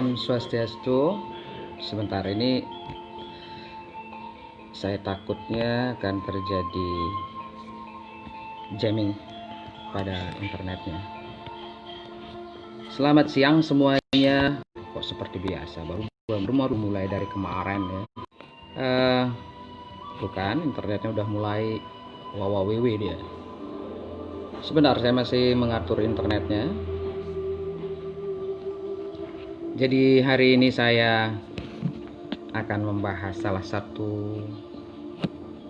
Om Swastiastu. Sebentar ini saya takutnya akan terjadi jamming pada internetnya. Selamat siang semuanya. Kok seperti biasa, baru mulai dari kemarin ya. Bukan, internetnya udah mulai wawawewe dia. Sebentar, saya masih mengatur internetnya. Jadi hari ini saya akan membahas salah satu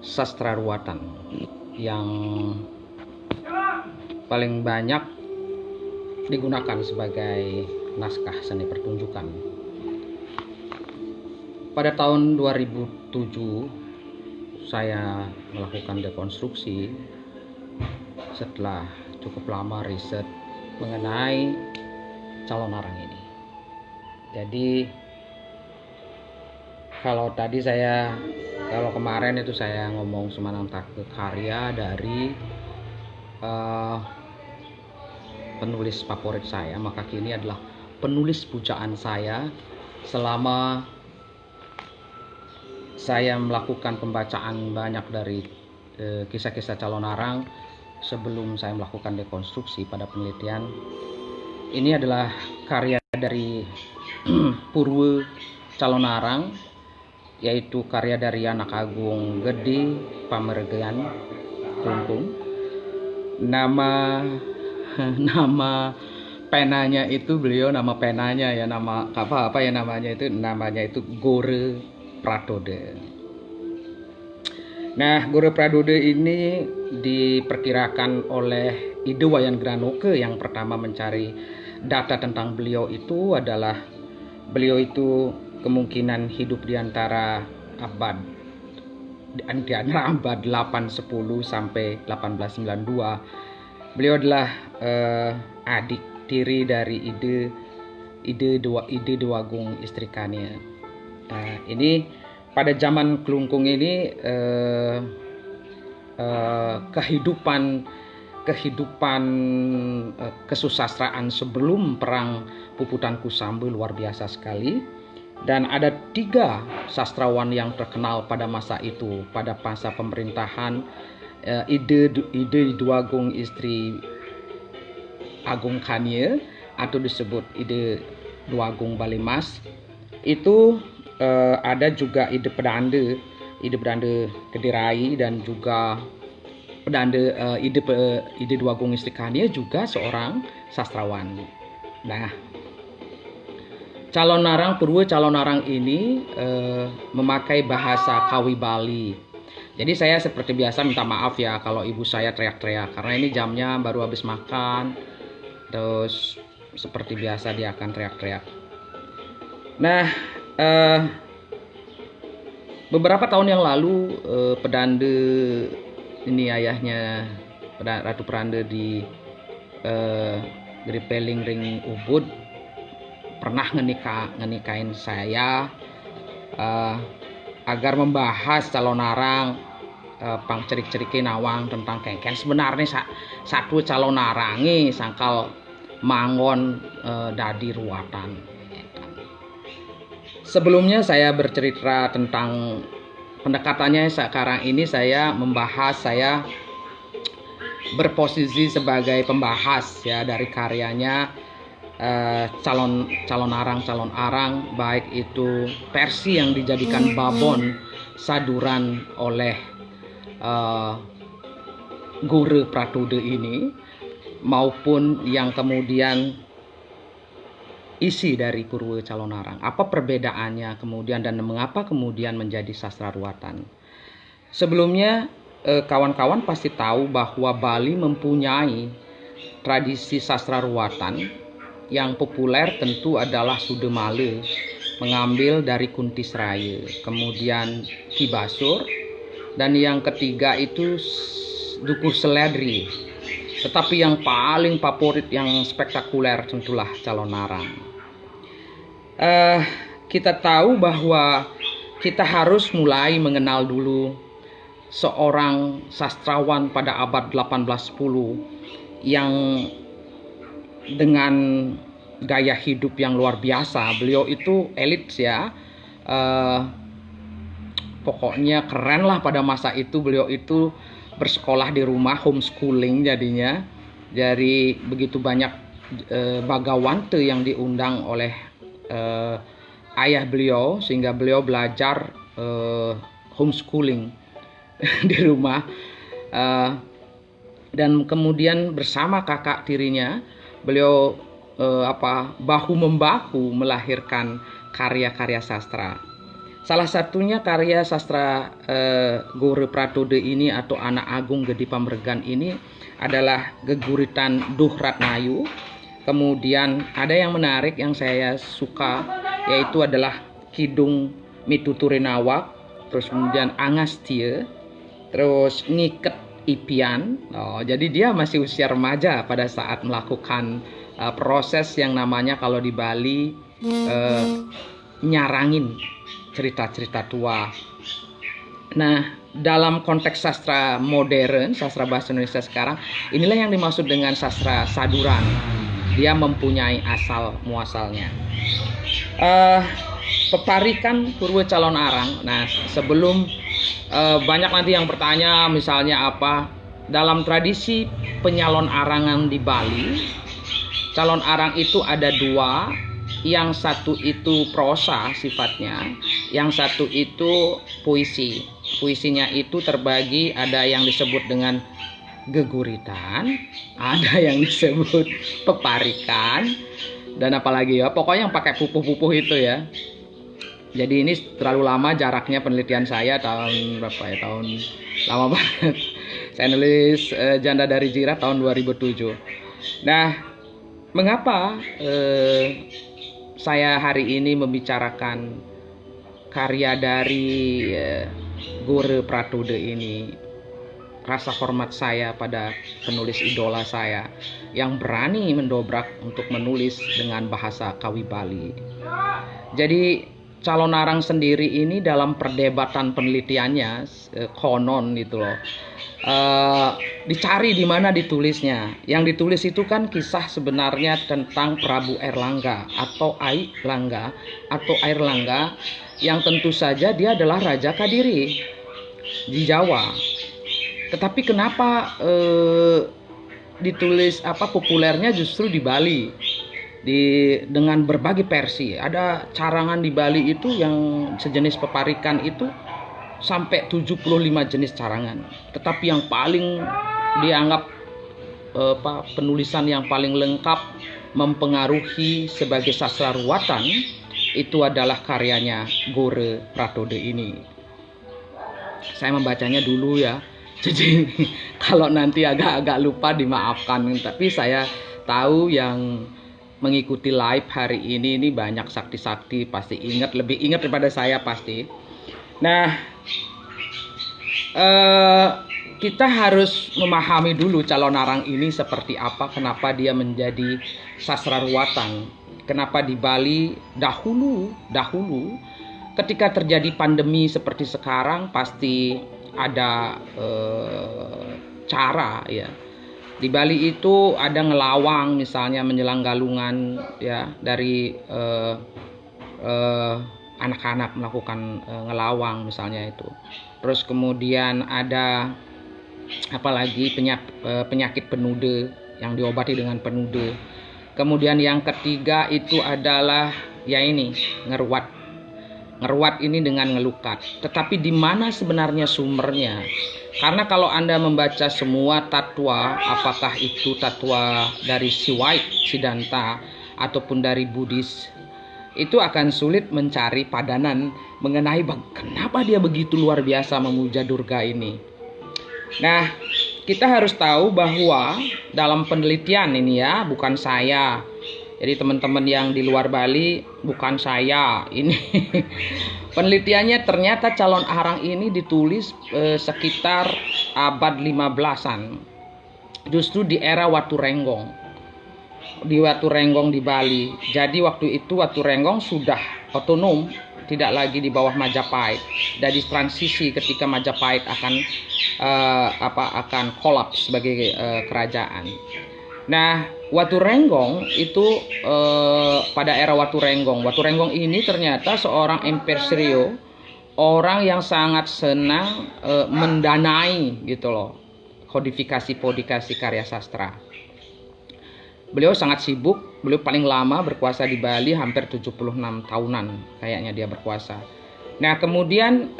sastra ruwatan yang paling banyak digunakan sebagai naskah seni pertunjukan. Pada tahun 2007 saya melakukan dekonstruksi setelah cukup lama riset mengenai calon arang ini. Jadi kalau kemarin itu saya ngomong Semanang Take karya dari penulis favorit saya, maka kini adalah penulis pujaan saya selama saya melakukan pembacaan banyak dari kisah-kisah calon arang sebelum saya melakukan dekonstruksi pada penelitian. Ini adalah karya dari Purwe Calon Arang, yaitu karya dari Anak Agung Gede Pamergean Klungkung. Nama penanya itu namanya itu Gore Pratode. Nah, Gore Pratode ini diperkirakan oleh Ide Wayan Granoke yang pertama mencari data tentang beliau itu adalah beliau itu kemungkinan hidup di antara abad 810 sampai 1892. Beliau adalah adik tiri dari Ide Dewagung Istrikania. Ini pada zaman Klungkung ini kehidupan kesusastraan sebelum perang Puputan Kusambe luar biasa sekali, dan ada 3 sastrawan yang terkenal pada masa itu, pada masa pemerintahan Ide Dewagung Istri Agung Kanie atau disebut Ide Dewagung Balimas. Itu ada juga Ide Pedande Kedirai, dan juga Pedande Ide Dewagung Istrikania juga seorang sastrawan. Nah, Purwe Calon Arang ini memakai bahasa Kawi Bali. Jadi saya seperti biasa minta maaf ya kalau ibu saya teriak-teriak, karena ini jamnya baru habis makan. Terus seperti biasa dia akan teriak-teriak. Nah, beberapa tahun yang lalu Pedande ini ayahnya Ratu Prande di Gripeling Ring Ubud pernah ngenikain saya agar membahas calon arang pang cerik-ceriki nawang tentang kengken. Sebenarnya satu calon arangi sangkal mangon dadi ruwatan. Sebelumnya saya bercerita tentang pendekatannya. Sekarang ini saya berposisi sebagai pembahas ya dari karyanya calon arang, baik itu versi yang dijadikan babon saduran oleh Gore Pratode ini, maupun yang kemudian isi dari Purwe Calon Arang. Apa perbedaannya kemudian dan mengapa kemudian menjadi sastra ruwatan? Sebelumnya kawan-kawan pasti tahu bahwa Bali mempunyai tradisi sastra ruwatan. Yang populer tentu adalah Sudemale, mengambil dari Kuntisraya, kemudian Ki Basur, dan yang ketiga itu Dukuh Seledri. Tetapi yang paling favorit, yang spektakuler tentulah Calon Arang. Kita tahu bahwa kita harus mulai mengenal dulu seorang sastrawan pada abad 1810 yang dengan gaya hidup yang luar biasa. Beliau itu elit ya. Pokoknya keren lah pada masa itu. Beliau itu bersekolah di rumah, homeschooling jadinya. Jadi begitu banyak bagawante yang diundang oleh ayah beliau, sehingga beliau belajar homeschooling di rumah. Dan kemudian bersama kakak tirinya beliau bahu-membahu melahirkan karya-karya sastra. Salah satunya karya sastra Gore Pratode ini atau Anak Agung Gedi Pamregan ini adalah Geguritan Duh Ratnayu. Kemudian ada yang menarik yang saya suka, yaitu adalah Kidung Mituturinawak, terus kemudian Angastie, terus Ngiket Ipian. Jadi dia masih usia remaja pada saat melakukan proses yang namanya kalau di Bali nyarangin cerita-cerita tua. Nah, dalam konteks sastra modern, sastra bahasa Indonesia sekarang, inilah yang dimaksud dengan sastra saduran. Dia mempunyai asal muasalnya. Peparikan Purwo Calon Arang. Nah, sebelum banyak nanti yang bertanya misalnya apa, dalam tradisi penyalon arangan di Bali, calon arang itu ada dua. Yang satu itu prosa sifatnya, yang satu itu puisi. Puisinya itu terbagi, ada yang disebut dengan geguritan, ada yang disebut peparikan, dan apalagi ya, pokoknya yang pakai pupuh-pupuh itu ya. Jadi ini terlalu lama jaraknya penelitian saya, tahun berapa ya, tahun lama banget. Saya nulis Janda dari Jirat tahun 2007. Nah, mengapa saya hari ini membicarakan karya dari Gore Pratode ini? Rasa hormat saya pada penulis idola saya yang berani mendobrak untuk menulis dengan bahasa Kawi Bali. Jadi Calon Arang sendiri ini dalam perdebatan penelitiannya konon gitu loh, dicari di mana ditulisnya. Yang ditulis itu kan kisah sebenarnya tentang Prabu Airlangga atau Airlangga yang tentu saja dia adalah Raja Kadiri di Jawa. Tetapi kenapa ditulis populernya justru di Bali? Dengan berbagai versi. Ada carangan di Bali itu yang sejenis peparikan itu sampai 75 jenis carangan. Tetapi yang paling dianggap penulisan yang paling lengkap, mempengaruhi sebagai sastra ruwatan, itu adalah karyanya Gore Pratode ini. Saya membacanya dulu ya. Jadi kalau nanti agak-agak lupa dimaafkan. Tapi saya tahu yang mengikuti live hari ini banyak sakti-sakti, pasti lebih ingat daripada saya pasti. Nah, kita harus memahami dulu Calon Arang ini seperti apa, kenapa dia menjadi sastra ruwatan, kenapa di Bali dahulu ketika terjadi pandemi seperti sekarang pasti ada cara ya. Di Bali itu ada ngelawang misalnya menjelang galungan ya, dari anak-anak melakukan ngelawang misalnya itu. Terus kemudian ada apalagi penyakit penude yang diobati dengan penude. Kemudian yang ketiga itu adalah ya ini ngeruat. Ngeruat ini dengan ngelukat. Tetapi di mana sebenarnya sumbernya? Karena kalau Anda membaca semua tatwa, apakah itu tatwa dari Siddhanta ataupun dari Buddhis, itu akan sulit mencari padanan mengenai kenapa dia begitu luar biasa memuja Durga ini. Nah, kita harus tahu bahwa dalam penelitian ini ya, bukan saya. Jadi teman-teman yang di luar Bali, bukan saya. Ini penelitiannya ternyata Calon Arang ini ditulis sekitar abad 15-an. Justru di era Watu Renggong. Di Watu Renggong di Bali. Jadi waktu itu Watu Renggong sudah otonom, tidak lagi di bawah Majapahit. Dari transisi ketika Majapahit akan kolaps sebagai kerajaan. Nah, Watu Renggong itu pada era Watu Renggong ini ternyata seorang impresario, orang yang sangat senang mendanai gitu loh, kodifikasi karya sastra. Beliau sangat sibuk, beliau paling lama berkuasa di Bali, hampir 76 tahunan kayaknya dia berkuasa. Nah, kemudian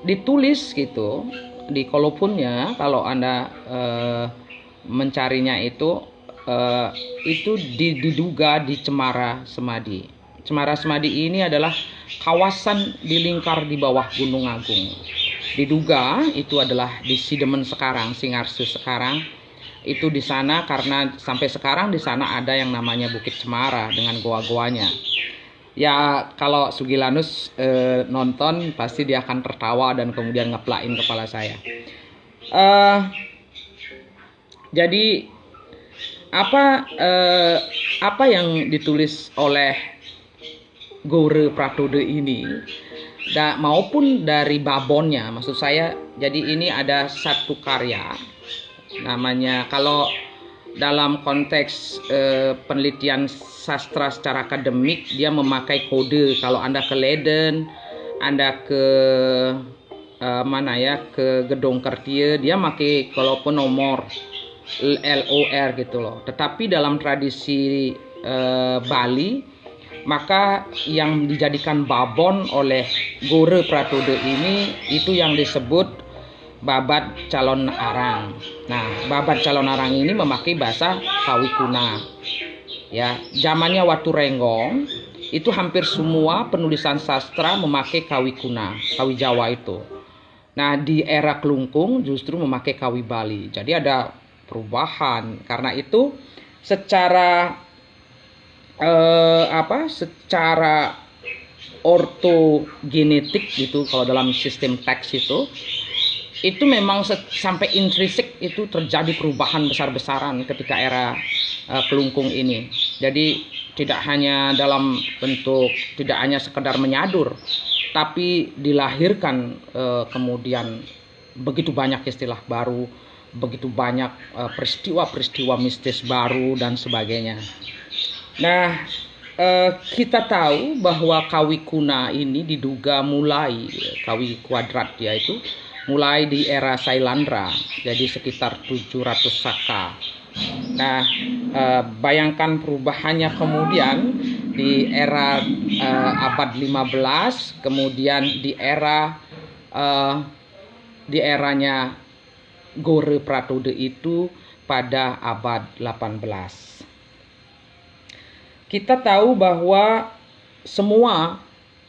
ditulis gitu di kolopunnya, kalau Anda mencarinya itu diduga di Cemara Semadi. Cemara Semadi ini adalah kawasan di lingkar di bawah Gunung Agung. Diduga itu adalah di Sidemen sekarang, Singarsus sekarang. Itu di sana karena sampai sekarang di sana ada yang namanya Bukit Cemara dengan goa-goanya. Ya, kalau Sugilanus nonton pasti dia akan tertawa dan kemudian ngeplain kepala saya. Jadi apa yang ditulis oleh Gore Pratode ini maupun dari babonnya, maksud saya, jadi ini ada satu karya namanya, kalau dalam konteks penelitian sastra secara akademik dia memakai kode. Kalau Anda ke Leiden, Anda ke ke Gedung Kertie, dia pakai kalaupun nomor LOR gitu loh. Tetapi dalam tradisi Bali, maka yang dijadikan babon oleh Gore Pratode ini itu yang disebut babat calon arang. Nah, babat calon arang ini memakai bahasa Kawi Kuna. Ya, zamannya Watu Renggong itu hampir semua penulisan sastra memakai Kawi Kuna, Kawi Jawa itu. Nah, di era Kelungkung justru memakai Kawi Bali. Jadi ada perubahan. Karena itu secara secara ortogenetik gitu, kalau dalam sistem teks itu memang sampai intrinsik itu terjadi perubahan besar-besaran ketika era Kelungkung ini. Jadi tidak hanya dalam bentuk, tidak hanya sekedar menyadur, tapi dilahirkan kemudian begitu banyak istilah baru, begitu banyak peristiwa-peristiwa mistis baru dan sebagainya. Nah, kita tahu bahwa Kawi Kuna ini diduga mulai, Kawi kuadrat yaitu mulai di era Sailandra, jadi sekitar 700 Saka. Nah, bayangkan perubahannya kemudian di era abad 15, kemudian di eranya Gore Pratode itu pada abad 18. Kita tahu bahwa semua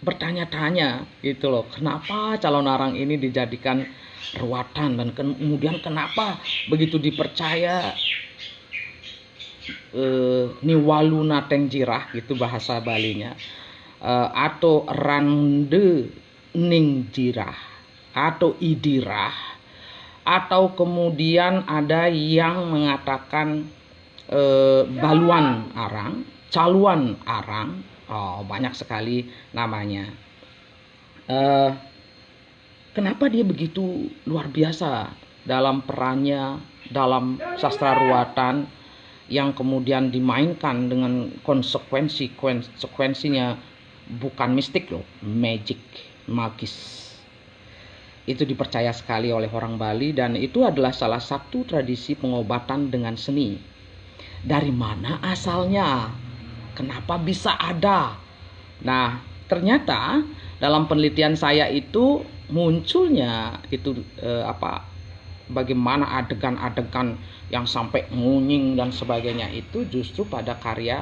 bertanya-tanya gitu loh, kenapa calon arang ini dijadikan ruatan, dan kemudian kenapa begitu dipercaya niwaluna tengjirah gitu bahasa Balinya, atau rande ningjirah atau idirah, atau kemudian ada yang mengatakan baluan arang, caluan arang. Banyak sekali namanya. Kenapa dia begitu luar biasa dalam perannya dalam sastra ruatan yang kemudian dimainkan dengan konsekuensinya bukan mistik loh, magic, magis. Itu dipercaya sekali oleh orang Bali, dan itu adalah salah satu tradisi pengobatan dengan seni. Dari mana asalnya? Kenapa bisa ada? Nah, ternyata dalam penelitian saya itu munculnya itu bagaimana adegan-adegan yang sampai ngunying dan sebagainya itu justru pada karya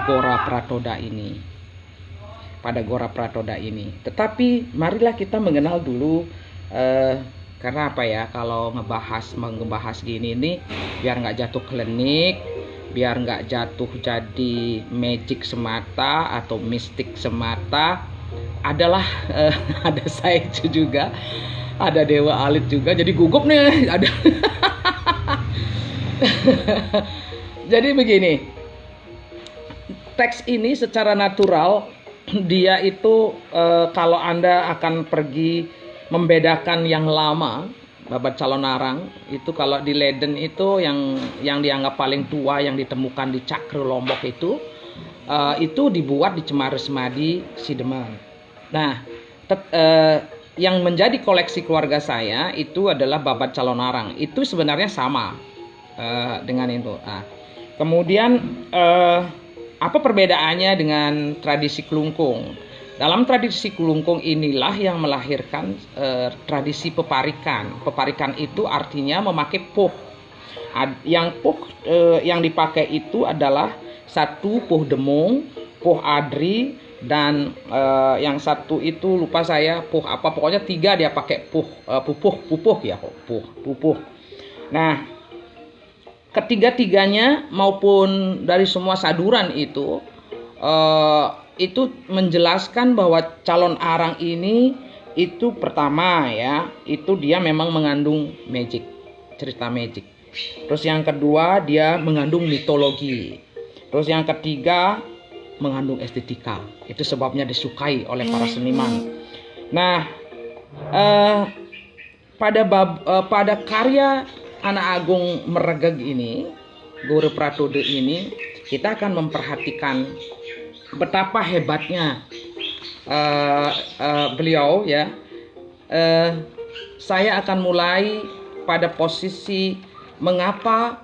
Gora Pratoda ini. Pada Gora Pratoda ini. Tetapi marilah kita mengenal dulu, karena apa ya, kalau ngebahas gini nih biar nggak jatuh klinik, biar nggak jatuh jadi magic semata atau mistik semata, adalah ada saya juga, ada Dewa Alit juga, jadi gugup nih ada. Jadi begini, teks ini secara natural dia itu kalau Anda akan pergi membedakan yang lama Babat Calonarang itu kalau di Leiden itu yang dianggap paling tua yang ditemukan di Cakre Lombok itu dibuat di Cemara Semadi, Sidemen. Nah, yang menjadi koleksi keluarga saya itu adalah babat Calonarang. Itu sebenarnya sama dengan itu. Nah, kemudian apa perbedaannya dengan tradisi Kelungkung? Dalam tradisi Kelungkung inilah yang melahirkan tradisi peparikan. Peparikan itu artinya memakai puh. Yang puh yang dipakai itu adalah satu puh demung, puh adri, dan yang satu itu lupa saya puh apa. Pokoknya 3 dia pakai pupuh ya, pupuh. Nah, ketiga-tiganya maupun dari semua saduran itu menjelaskan bahwa calon arang ini itu pertama ya, itu dia memang mengandung magic, cerita magic. Terus yang kedua dia mengandung mitologi. Terus yang ketiga mengandung estetika. Itu sebabnya disukai oleh para seniman. Nah, pada karya Anak Agung Meregeg ini, Gore Pratode ini, kita akan memperhatikan betapa hebatnya beliau ya. Saya akan mulai pada posisi mengapa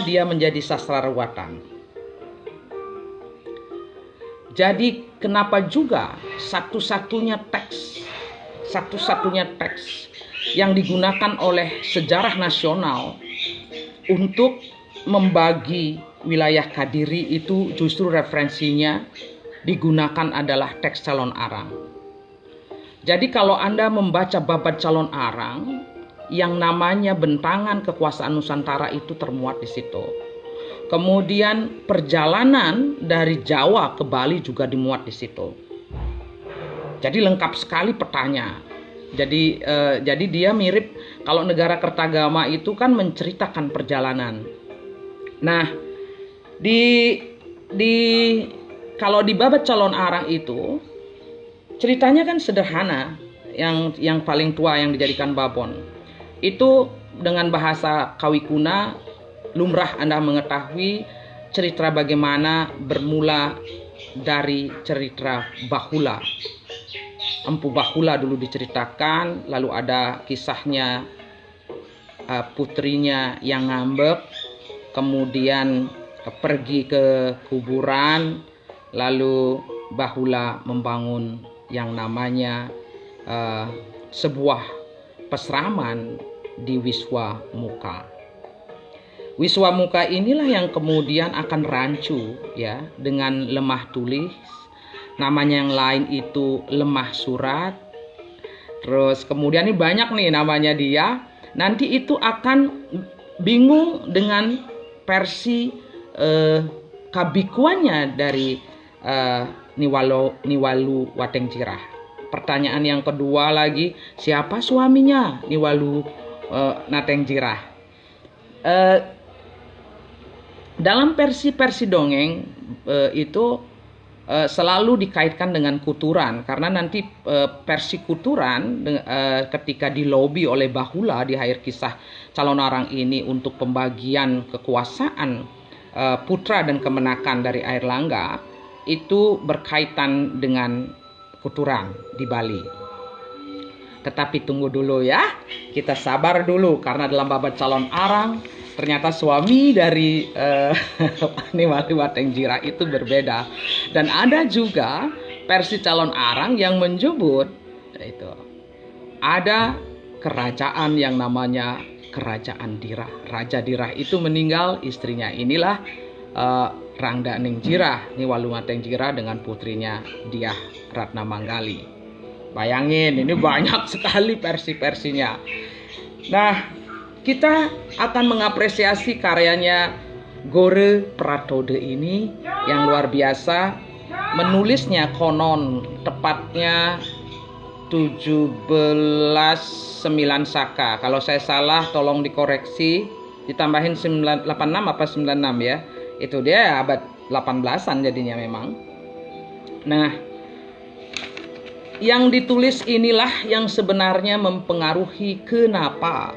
dia menjadi sastrarawatan. Jadi kenapa juga satu-satunya teks yang digunakan oleh sejarah nasional untuk membagi wilayah Kadiri itu justru referensinya digunakan adalah teks Calon Arang. Jadi kalau Anda membaca babat Calon Arang, yang namanya bentangan kekuasaan Nusantara itu termuat di situ. Kemudian perjalanan dari Jawa ke Bali juga dimuat di situ. Jadi lengkap sekali petanya. Jadi dia mirip kalau negara Kertagama itu kan menceritakan perjalanan. Nah, kalau di babat Calon Arang itu ceritanya kan sederhana. Yang paling tua yang dijadikan babon itu dengan bahasa Kawikuna, lumrah Anda mengetahui cerita bagaimana bermula dari cerita Bahula. Empu Bahula dulu diceritakan, lalu ada kisahnya putrinya yang ngambek, kemudian pergi ke kuburan, lalu Bahula membangun yang namanya sebuah pesraman di Wiswa Muka. Wiswa Muka inilah yang kemudian akan rancu ya dengan lemah tulis. Namanya yang lain itu lemah surat. Terus kemudian ini banyak nih namanya dia. Nanti itu akan bingung dengan versi kabikuannya dari Niwalu Watengjirah. Pertanyaan yang kedua lagi, siapa suaminya Niwalu Natengjirah? Dalam versi dongeng itu selalu dikaitkan dengan kuturan, karena nanti versi kuturan ketika dilobi oleh Bahula di akhir kisah Calon Arang ini untuk pembagian kekuasaan putra dan kemenakan dari Airlangga itu berkaitan dengan kuturan di Bali. Tetapi tunggu dulu ya, kita sabar dulu karena dalam babat Calon Arang ternyata suami dari Niwalu Watengjirah itu berbeda. Dan ada juga versi Calon Arang yang menyebut itu ada kerajaan yang namanya Kerajaan Dirah. Raja Dirah itu meninggal, istrinya inilah Rangda Ningjirah, Niwalu Watengjirah dengan putrinya Diah Ratna Manggali. Bayangin, ini banyak sekali versi-versinya. Nah, kita akan mengapresiasi karyanya Gore Pratode ini yang luar biasa. Menulisnya konon tepatnya 1709 Saka. Kalau saya salah tolong dikoreksi, ditambahin 86 apa 96 ya. Itu dia abad 18-an jadinya memang. Nah, yang ditulis inilah yang sebenarnya mempengaruhi kenapa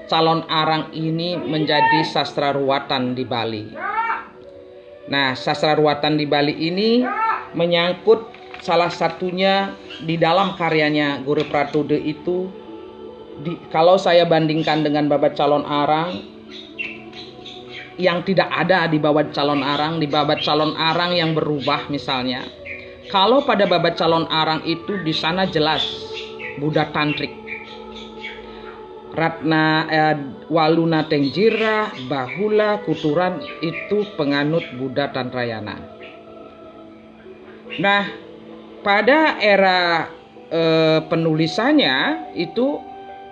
calon arang ini menjadi sastra ruwatan di Bali. Nah, sastra ruwatan di Bali ini menyangkut salah satunya di dalam karyanya Gore Pratode itu. Kalau saya bandingkan dengan babat calon arang yang tidak ada di babat calon arang, di babat calon arang yang berubah misalnya. Kalau pada babat calon arang itu di sana jelas Buddha Tantrik. Ratna Waluna Tengjira, Bahula, Kuturan itu penganut Buddha Tantrayana. Nah, pada era penulisannya itu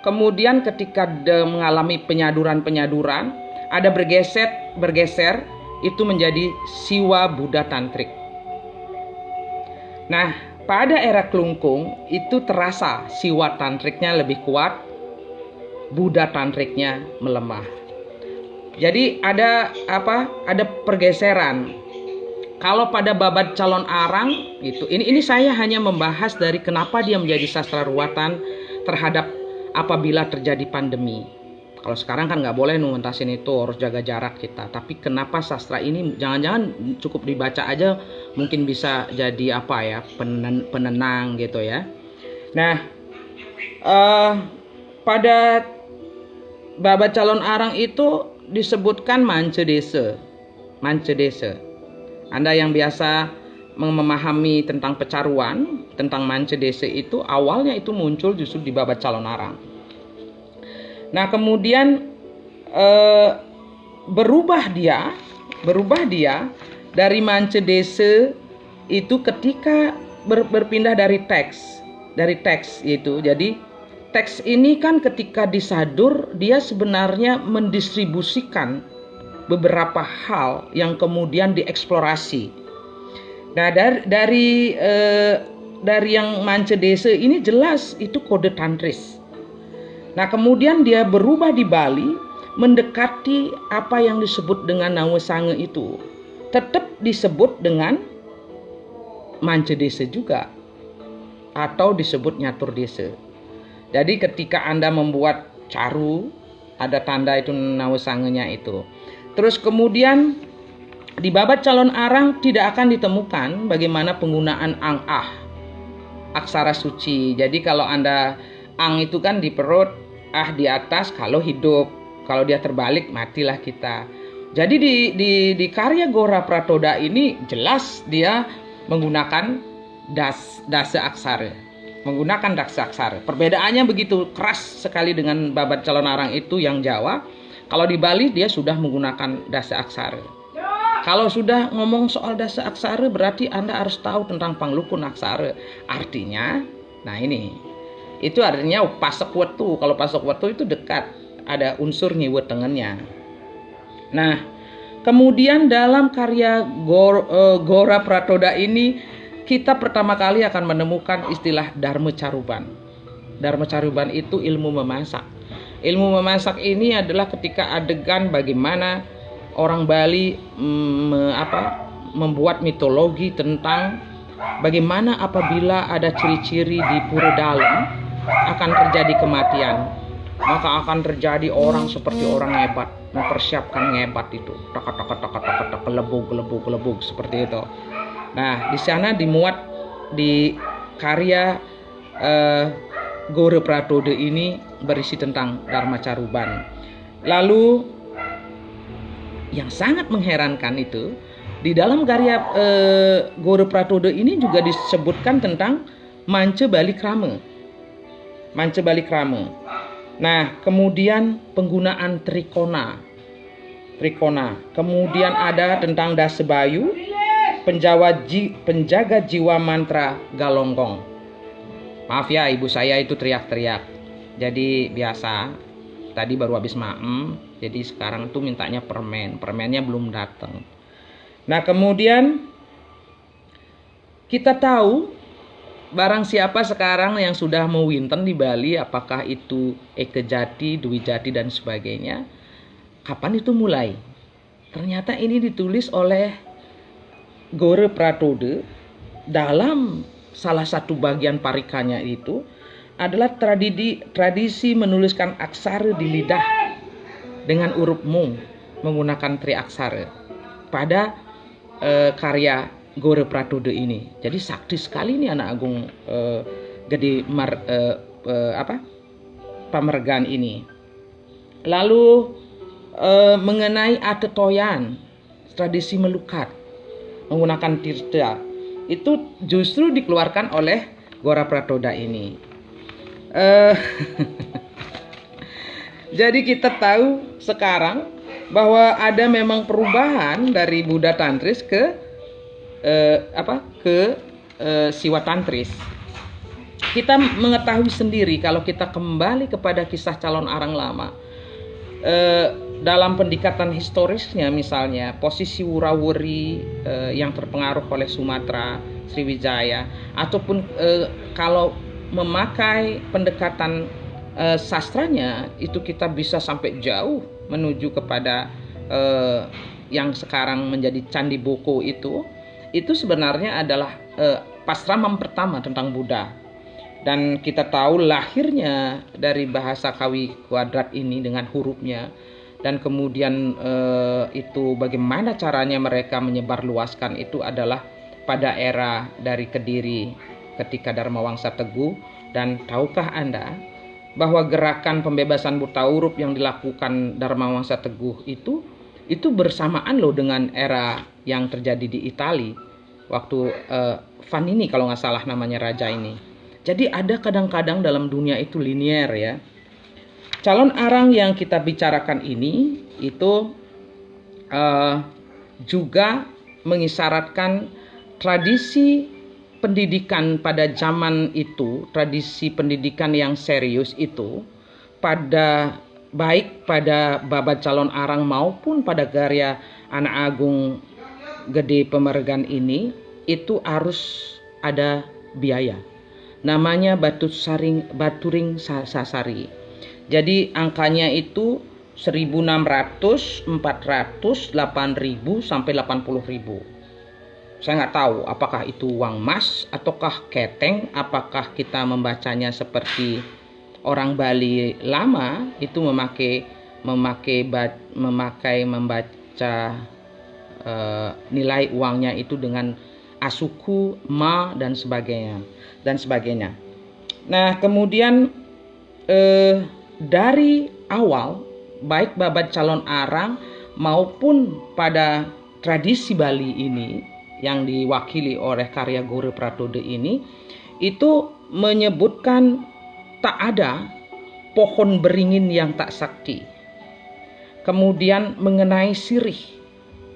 kemudian ketika mengalami penyaduran-penyaduran, ada bergeser itu menjadi Siwa Buddha Tantrik. Nah, pada era Klungkung itu terasa Siwa Tantriknya lebih kuat, Buddha Tantriknya melemah. Jadi ada pergeseran. Kalau pada babat calon arang itu, ini saya hanya membahas dari kenapa dia menjadi sastra ruwatan terhadap apabila terjadi pandemi. Kalau sekarang kan nggak boleh nungentasin itu, harus jaga jarak kita. Tapi kenapa sastra ini jangan-jangan cukup dibaca aja mungkin bisa jadi penenang gitu ya. Nah, pada babat calon arang itu disebutkan Manca Desa. Anda yang biasa memahami tentang pecaruan, tentang Manca Desa itu awalnya itu muncul justru di babat calon arang. Nah, kemudian berubah dia dari Manca Desa itu ketika berpindah dari teks itu. Jadi teks ini kan ketika disadur dia sebenarnya mendistribusikan beberapa hal yang kemudian dieksplorasi. Nah, dari yang Manca Desa ini jelas itu kode tantris. Nah, kemudian dia berubah di Bali mendekati apa yang disebut dengan Nawasange itu. Tetap disebut dengan Manca Desa juga atau disebut Nyatur Desa. Jadi ketika Anda membuat caru, ada tanda itu Nawasangenya itu. Terus kemudian di babat calon arang tidak akan ditemukan bagaimana penggunaan ang-ah, aksara suci. Jadi kalau Anda ang itu kan di perut, di atas kalau hidup, kalau dia terbalik matilah kita. Jadi di karya Gore Pratode ini jelas dia menggunakan dasa aksara. Menggunakan dasa aksara. Perbedaannya begitu keras sekali dengan babat calon arang itu yang Jawa. Kalau di Bali dia sudah menggunakan dasa aksara. Kalau sudah ngomong soal dasa aksara berarti Anda harus tahu tentang panglukun aksara. Artinya, nah ini. Itu artinya pasok wetu. Kalau pasok wetu itu dekat. Ada unsur nyiwet tengennya. Nah, kemudian dalam karya Gore Pratode ini kita pertama kali akan menemukan istilah Dharma Caruban. Dharma Caruban itu ilmu memasak. Ilmu memasak ini adalah ketika adegan bagaimana orang Bali membuat mitologi tentang bagaimana apabila ada ciri-ciri di pura dalam akan terjadi kematian. Maka akan terjadi orang seperti orang hebat, mempersiapkan ngebat itu, kelebug seperti itu. Nah, di sana dimuat di karya Gore Pratode ini berisi tentang Dharma Caruban. Lalu yang sangat mengherankan itu di dalam karya Gore Pratode ini juga disebutkan tentang Manca Bali Krama. Nah, kemudian penggunaan trikona. Kemudian ada tentang Dasebayu, penjaga jiwa mantra Galonggong. Maaf ya, ibu saya itu teriak-teriak. Jadi biasa, tadi baru habis maem, jadi sekarang tuh mintanya permen. Permennya belum datang. Nah, kemudian kita tahu barang siapa sekarang yang sudah mewinten di Bali, apakah itu Eke Jati, Dwi Jati dan sebagainya. Kapan itu mulai? Ternyata ini ditulis oleh Gore Pratode dalam salah satu bagian parikanya itu adalah tradisi menuliskan aksara di lidah dengan huruf mung menggunakan triaksara pada karya Gore Pratoda ini. Jadi sakti sekali nih anak agung Gede Pamergan ini. Lalu mengenai atetoyan, tradisi melukat menggunakan tirta, itu justru dikeluarkan oleh Gore Pratoda ini. Jadi kita tahu sekarang bahwa ada memang perubahan dari Buddha Tantris ke Siwa Tantris. Kita mengetahui sendiri kalau kita kembali kepada kisah calon arang lama, dalam pendekatan historisnya misalnya posisi Wurawuri yang terpengaruh oleh Sumatera, Sriwijaya, ataupun kalau memakai pendekatan sastranya itu kita bisa sampai jauh menuju kepada yang sekarang menjadi Candi Boko itu sebenarnya adalah pasramam pertama tentang Buddha. Dan kita tahu lahirnya dari bahasa Kawi kuadrat ini dengan hurufnya, dan kemudian itu bagaimana caranya mereka menyebarluaskan itu adalah pada era dari Kediri ketika Dharma Wangsa Teguh. Dan tahukah Anda bahwa gerakan pembebasan buta huruf yang dilakukan Dharma Wangsa Teguh itu bersamaan loh dengan era yang terjadi di Itali waktu Vanini kalau nggak salah namanya raja ini. Jadi ada kadang-kadang dalam dunia itu linier ya. Calon arang yang kita bicarakan ini itu juga mengisyaratkan tradisi pendidikan pada zaman itu, tradisi pendidikan yang serius itu baik pada babat calon arang maupun pada karya anak agung Gede Pamergan ini itu harus ada biaya. Namanya baturing sasari. Jadi angkanya itu 1.600, 400, 8.000 sampai 80.000. Saya nggak tahu apakah itu uang emas ataukah keteng, apakah kita membacanya seperti orang Bali lama itu membaca nilai uangnya itu dengan asuku, ma dan sebagainya. Nah, kemudian dari awal baik babat calon arang maupun pada tradisi Bali ini yang diwakili oleh karya Gore Pratoda ini itu menyebutkan tak ada pohon beringin yang tak sakti. Kemudian mengenai sirih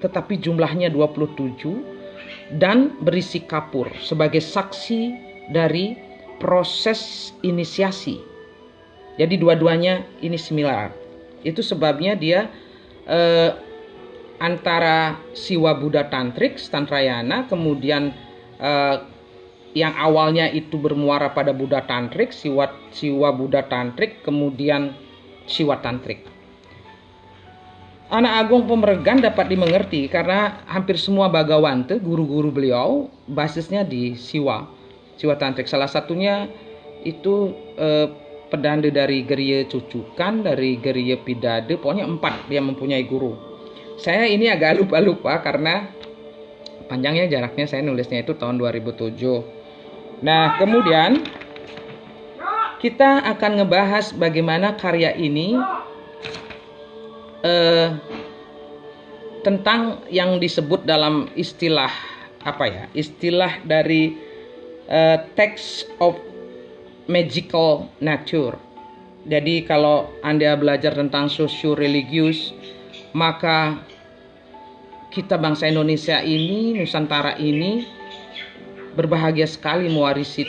tetapi jumlahnya 27 dan berisi kapur sebagai saksi dari proses inisiasi. Jadi dua-duanya ini similar. Itu sebabnya dia antara Siwa Buddha Tantrik, Tantrayana, kemudian yang awalnya itu bermuara pada Buddha Tantrik, Siwa Buddha Tantrik, kemudian Siwa Tantrik. Anak agung Pamergan dapat dimengerti karena hampir semua Bagawante, guru-guru beliau, basisnya di Siwa Tantrik. Salah satunya itu pedanda dari Geriye Cucukan, dari Geriye Pidade, pokoknya 4 dia mempunyai guru. Saya ini agak lupa karena panjangnya jaraknya, saya nulisnya itu tahun 2007. Nah, kemudian kita akan ngebahas bagaimana karya ini tentang yang disebut dalam istilah istilah dari text of magical nature. Jadi kalau Anda belajar tentang sosio-religius, maka kita bangsa Indonesia ini, Nusantara ini berbahagia sekali mewarisi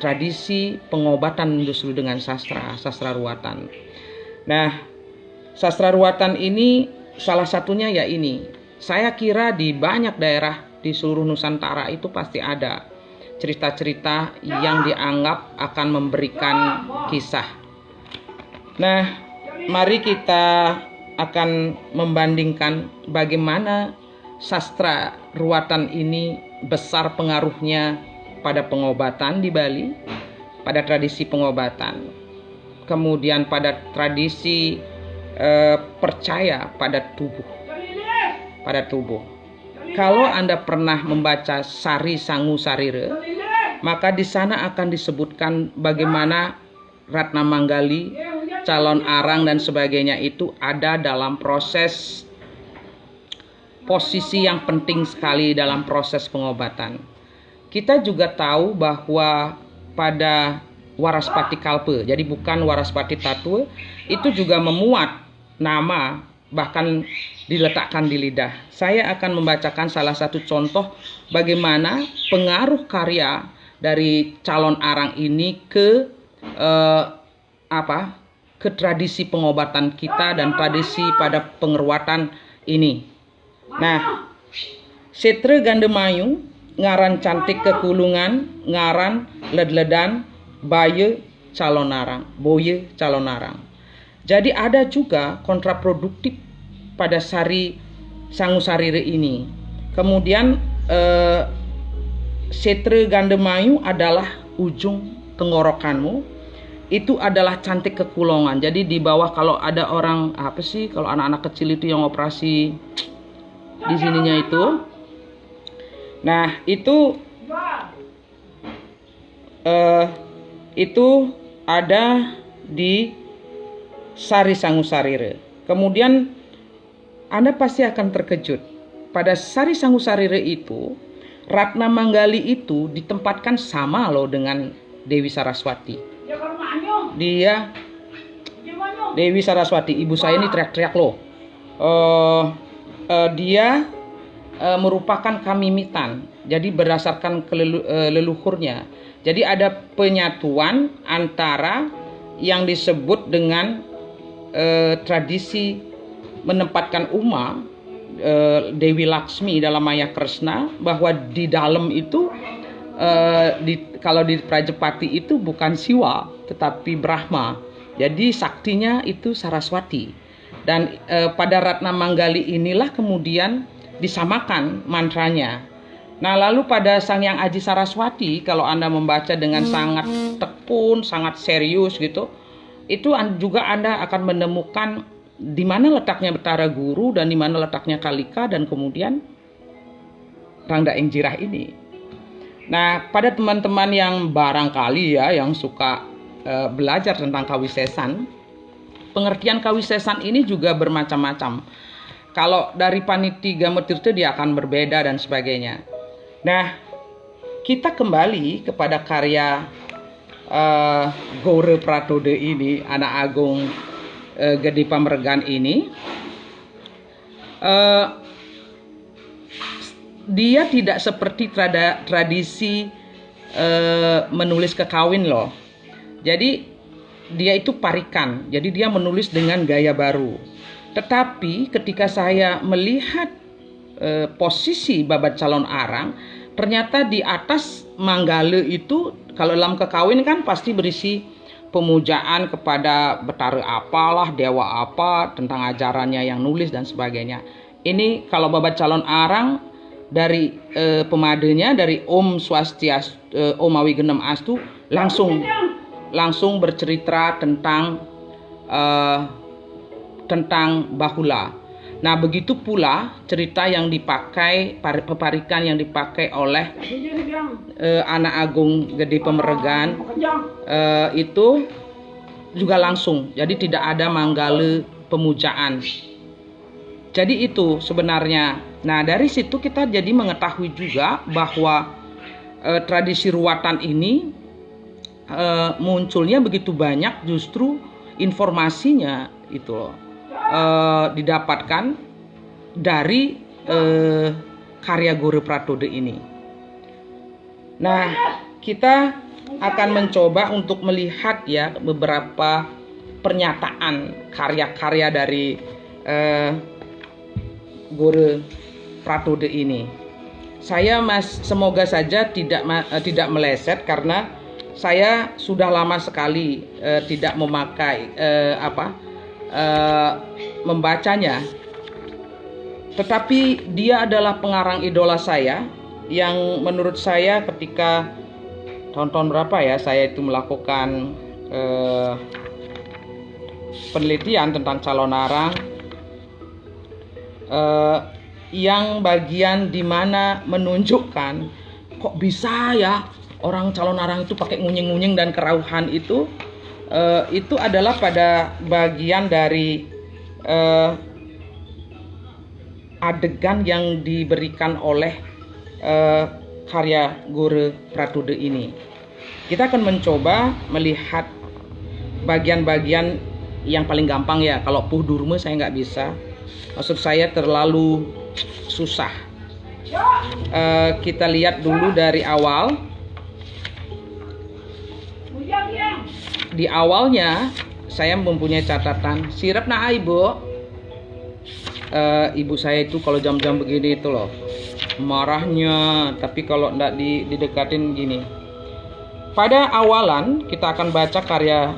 tradisi pengobatan justru dengan sastra ruwatan. Nah, sastra ruwatan ini salah satunya ya ini. Saya kira di banyak daerah di seluruh Nusantara itu pasti ada cerita-cerita yang dianggap akan memberikan kisah. Nah, mari kita akan membandingkan bagaimana sastra ruwatan ini besar pengaruhnya pada pengobatan di Bali, pada tradisi pengobatan, kemudian pada tradisi percaya pada tubuh. Kalau Anda pernah membaca Sari Sangu Sarire, maka di sana akan disebutkan bagaimana Ratna Manggali, calon arang dan sebagainya itu ada dalam proses posisi yang penting sekali dalam proses pengobatan. Kita juga tahu bahwa pada Waraspati Kalpe, jadi bukan Waraspati Tatwe, itu juga memuat nama bahkan diletakkan di lidah. Saya akan membacakan salah satu contoh bagaimana pengaruh karya dari calon arang ini ke ke tradisi pengobatan kita dan tradisi pada pengeruatan ini. Nah, Setre Gandemayu, ngaran cantik kekulungan, ngaran led-ledan, boye calon arang. Jadi ada juga kontraproduktif pada Sari Sangu Sarire ini. Kemudian Setre Gandemayu adalah ujung tenggorokanmu. Itu adalah cantik kekulongan. Jadi di bawah kalau ada orang kalau anak-anak kecil itu yang operasi di sininya itu. Nah, itu ada di Sari Sangu Sarire. Kemudian Anda pasti akan terkejut. Pada Sari Sangu Sarire itu, Ratna Manggali itu ditempatkan sama loh dengan Dewi Saraswati. Dia Dewi Saraswati, ibu saya ini teriak-teriak loh. Dia merupakan kamimitan. Jadi berdasarkan leluhurnya. Jadi ada penyatuan antara yang disebut dengan tradisi menempatkan Uma, Dewi Laksmi dalam Maya Kresna, bahwa di dalam itu kalau di Prajapati itu bukan Siwa tetapi Brahma. Jadi saktinya itu Saraswati. Dan pada Ratna Manggali inilah kemudian disamakan mantranya. Nah, lalu pada Sang Hyang Aji Saraswati, kalau Anda membaca dengan sangat tekun, sangat serius gitu, itu juga Anda akan menemukan di mana letaknya Betara Guru dan di mana letaknya Kalika dan kemudian Rangda Engjirah ini. Nah, pada teman-teman yang barangkali yang suka belajar tentang kawisesan, pengertian kawisesan ini juga bermacam-macam. Kalau dari Paniti Gametirta dia akan berbeda dan sebagainya. Nah, kita kembali kepada karya Gore Pratode ini, anak agung Gede Pamregan ini. Dia tidak seperti tradisi menulis kekawin loh. Jadi dia itu parikan, jadi dia menulis dengan gaya baru. Tetapi ketika saya melihat posisi babat calon arang, ternyata di atas Manggale itu, kalau dalam kekawin kan pasti berisi pemujaan kepada Betara apalah, dewa apa, tentang ajarannya yang nulis dan sebagainya. Ini kalau babat calon arang dari pemadenya, dari Om Swastiastu, Om Awigenem Astu, langsung bercerita tentang Bahula. Nah, begitu pula cerita yang dipakai, peparikan yang dipakai oleh anak agung Gede Pamregan itu juga langsung. Jadi tidak ada Manggale pemujaan. Jadi itu sebenarnya. Nah, dari situ kita jadi mengetahui juga bahwa tradisi ruwatan ini munculnya begitu banyak, justru informasinya itu loh didapatkan dari karya Gore Pratode ini. Nah, kita akan mencoba untuk melihat beberapa pernyataan karya-karya dari Gore Pratode ini. Saya semoga saja tidak meleset karena saya sudah lama sekali tidak memakai membacanya. Tetapi dia adalah pengarang idola saya yang menurut saya ketika tahun-tahun berapa ya saya itu melakukan penelitian tentang calon arang, yang bagian dimana menunjukkan kok bisa ya orang calon arang itu pakai ngunying-ngunying dan kerauhan itu adalah pada bagian dari adegan yang diberikan oleh karya Gore Pratude ini. Kita akan mencoba melihat bagian-bagian yang paling gampang ya. Kalau Puh Durme saya nggak bisa, maksud saya terlalu susah. Kita lihat dulu dari awal. Di awalnya saya mempunyai catatan sirap nah ibu. Ibu saya itu kalau jam-jam begini itu loh marahnya, tapi kalau ndak didekatin gini. Pada awalan kita akan baca karya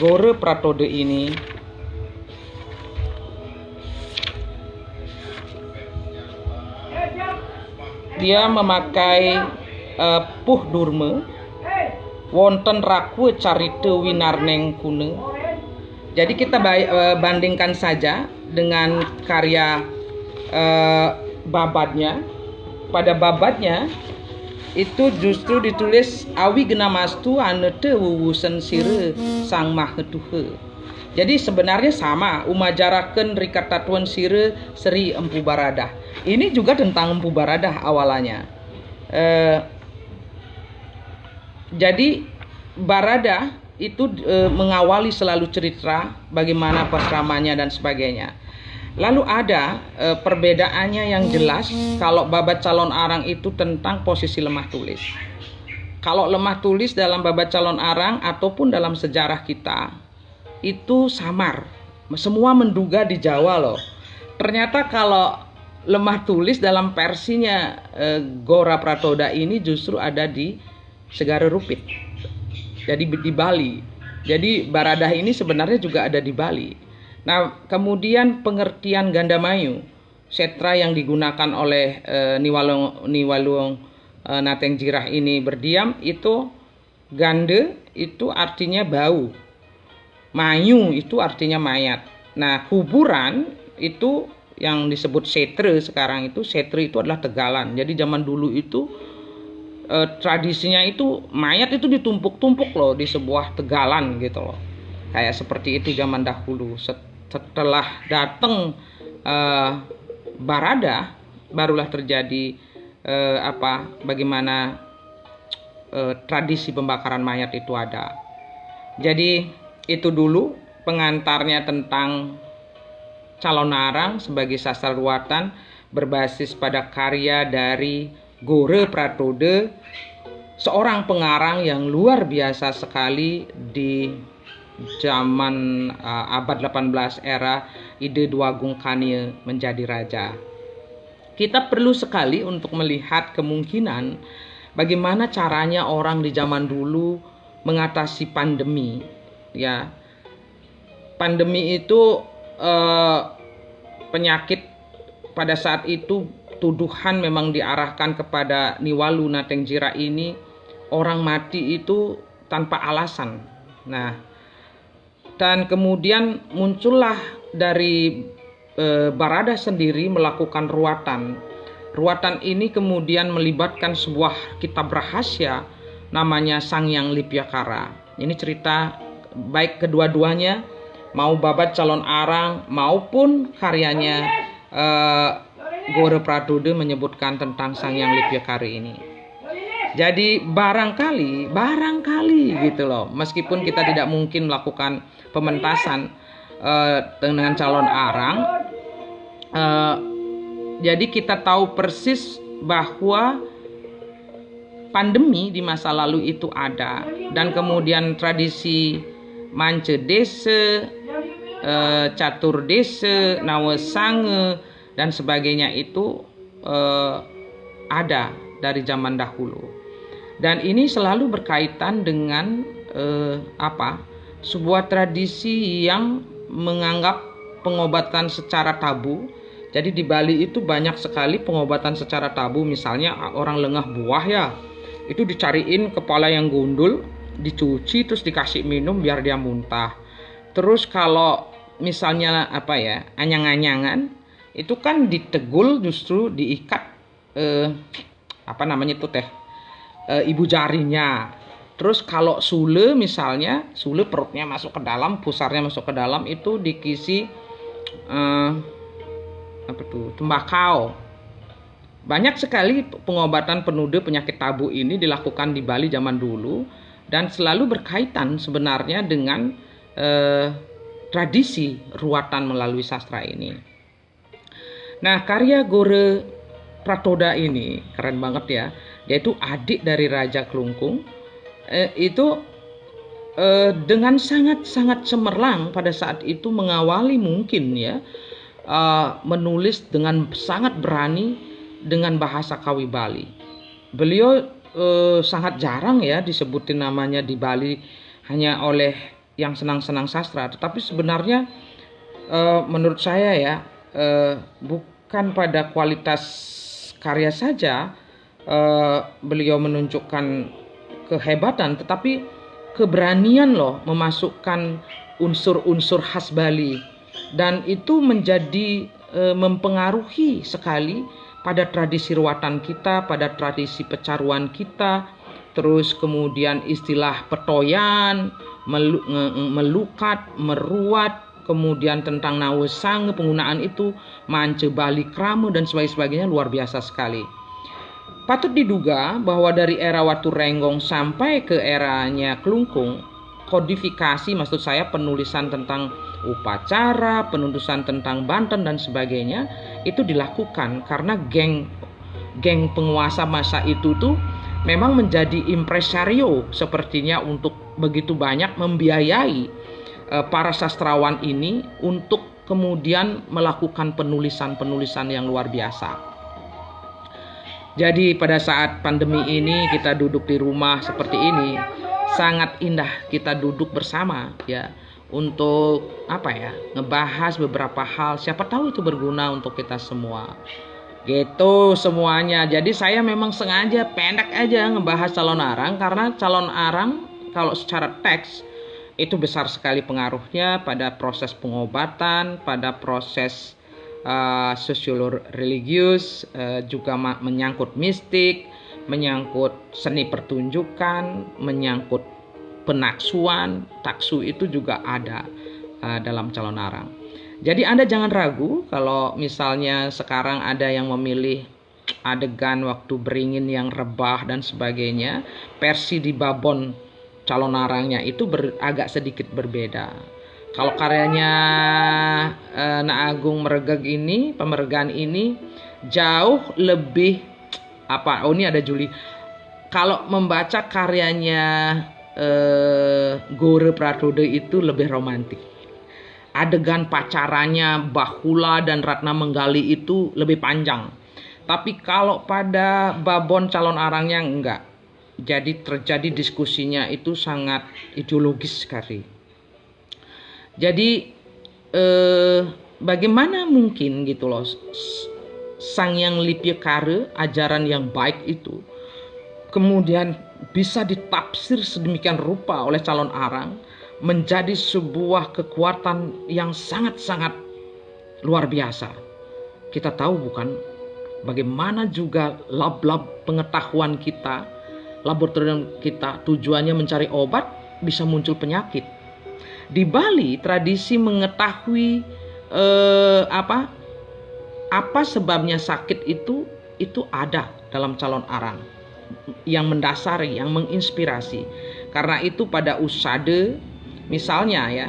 Gore Pratude ini. Dia memakai Puh Durme wonten rakwe carite winarneng kune. Jadi kita bandingkan saja dengan karya babadnya. Pada babadnya itu justru ditulis awi genamastu anete wuwusen sire sang mahetuhe. Jadi sebenarnya sama, umajaraken rikatatuan sire Sri Empu Baradah. Ini juga tentang Empu Baradah awalannya. Jadi Baradah itu mengawali selalu cerita bagaimana pasramanya dan sebagainya. Lalu ada perbedaannya yang jelas kalau babat calon arang itu tentang posisi lemah tulis. Kalau lemah tulis dalam babat calon arang ataupun dalam sejarah kita itu samar. Semua menduga di Jawa loh. Ternyata kalau lemah tulis dalam versinya Gore Pratude ini justru ada di Segara Rupit. Jadi di Bali. Jadi Baradah ini sebenarnya juga ada di Bali. Nah, kemudian pengertian Gandamayu, setra yang digunakan oleh Niwalung Natengjirah ini berdiam itu gande itu artinya bau. Mayu itu artinya mayat. Nah, huburan itu yang disebut setre sekarang itu, setre itu adalah tegalan. Jadi zaman dulu itu tradisinya itu mayat itu ditumpuk-tumpuk loh di sebuah tegalan gitu loh. Kayak seperti itu zaman dahulu. Setelah datang Baradah barulah terjadi bagaimana tradisi pembakaran mayat itu ada. Jadi itu dulu pengantarnya tentang calon arang sebagai sastra ruwatan berbasis pada karya dari Gore Pratude, seorang pengarang yang luar biasa sekali di zaman abad 18 era Ide Dwagung Kanie menjadi raja. Kita perlu sekali untuk melihat kemungkinan bagaimana caranya orang di zaman dulu mengatasi pandemi. Ya, pandemi itu penyakit pada saat itu tuduhan memang diarahkan kepada Niwalu Natengjirah ini, orang mati itu tanpa alasan. Nah, dan kemudian muncullah dari Baradah sendiri melakukan ruwatan. Ruwatan ini kemudian melibatkan sebuah kitab rahasia namanya Sangyang Libyakara. Ini cerita baik kedua-duanya, mau babat calon arang maupun karyanya Gore Pratude menyebutkan tentang Sangyang Libyakara ini. Jadi barangkali gitu loh, meskipun kita tidak mungkin melakukan pementasan dengan calon arang, jadi kita tahu persis bahwa pandemi di masa lalu itu ada, dan kemudian tradisi mance dese, catur dese, nawe sange dan sebagainya itu ada dari zaman dahulu. Dan ini selalu berkaitan dengan sebuah tradisi yang menganggap pengobatan secara tabu. Jadi di Bali itu banyak sekali pengobatan secara tabu. Misalnya orang lengah buah ya, Itu dicariin kepala yang gundul, dicuci terus dikasih minum biar dia muntah. Terus kalau misalnya apa ya, anyang-anyangan itu kan ditegul, justru diikat apa namanya itu teh, ibu jarinya. Terus kalau sule misalnya, sule perutnya masuk ke dalam, pusarnya masuk ke dalam, itu dikisi apa tuh, tembakau. Banyak sekali pengobatan penude penyakit tabu ini dilakukan di Bali zaman dulu dan selalu berkaitan sebenarnya dengan tradisi ruatan melalui sastra ini. Nah, karya Gore Pratoda ini keren banget ya. Dia itu adik dari Raja Klungkung. Itu dengan sangat-sangat cemerlang pada saat itu mengawali mungkin ya, menulis dengan sangat berani dengan bahasa Kawi Bali. Beliau sangat jarang ya disebutin namanya di Bali hanya oleh yang senang-senang sastra, tetapi sebenarnya menurut saya ya, bukan pada kualitas karya saja beliau menunjukkan kehebatan, tetapi keberanian loh memasukkan unsur-unsur khas Bali, dan itu menjadi mempengaruhi sekali pada tradisi ruatan kita, pada tradisi pecaruan kita. Terus kemudian istilah petoyan, melukat, meruat, kemudian tentang nawesang, penggunaan itu, mance Bali krame dan sebagainya luar biasa sekali. Patut diduga bahwa dari era Watu Renggong sampai ke eranya Klungkung, kodifikasi, maksud saya penulisan tentang upacara, penulisan tentang Banten dan sebagainya itu dilakukan karena geng penguasa masa itu tuh memang menjadi impresario sepertinya untuk begitu banyak membiayai para sastrawan ini untuk kemudian melakukan penulisan-penulisan yang luar biasa. Jadi pada saat pandemi ini kita duduk di rumah seperti ini, sangat indah kita duduk bersama ya untuk apa ya, ngebahas beberapa hal, siapa tahu itu berguna untuk kita semua. Gitu semuanya. Jadi saya memang sengaja pendek aja ngebahas calon arang karena calon arang kalau secara teks itu besar sekali pengaruhnya pada proses pengobatan, pada proses sosiolog religius, juga menyangkut mistik, menyangkut seni pertunjukan, menyangkut penaksuan, taksu itu juga ada dalam calon arang. Jadi Anda jangan ragu kalau misalnya sekarang ada yang memilih adegan waktu beringin yang rebah dan sebagainya, versi di babon calon arangnya itu agak sedikit berbeda. Kalau karyanya Na Agung Meregeg ini, Pemeregaan ini jauh lebih apa? Oh ini ada Juli. Kalau membaca karyanya Gore Pratoda itu lebih romantik. Adegan pacarannya Bahula dan Ratna Menggali itu lebih panjang. Tapi kalau pada babon calon arangnya enggak. Jadi terjadi diskusinya itu sangat ideologis sekali. Jadi bagaimana mungkin gitu loh Sangyang Lipyakara, ajaran yang baik itu kemudian bisa ditafsir sedemikian rupa oleh calon arang menjadi sebuah kekuatan yang sangat-sangat luar biasa. Kita tahu bukan bagaimana juga lab-lab pengetahuan kita, laboratorium kita tujuannya mencari obat, bisa muncul penyakit. Di Bali tradisi mengetahui apa sebabnya sakit itu ada dalam calon arang yang mendasari, yang menginspirasi. Karena itu pada usade misalnya ya,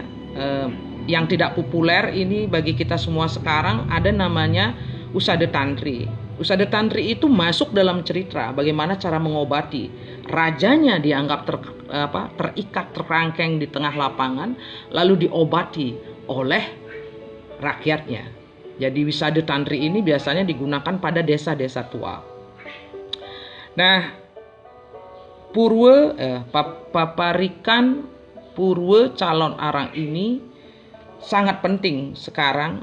yang tidak populer ini bagi kita semua sekarang ada namanya usade tantri. Usade tantri itu masuk dalam cerita bagaimana cara mengobati. Rajanya dianggap terikat, terangkeng di tengah lapangan, lalu diobati oleh rakyatnya. Jadi wisada tantri ini biasanya digunakan pada desa-desa tua. Nah, paparikan purwe calon arang ini sangat penting sekarang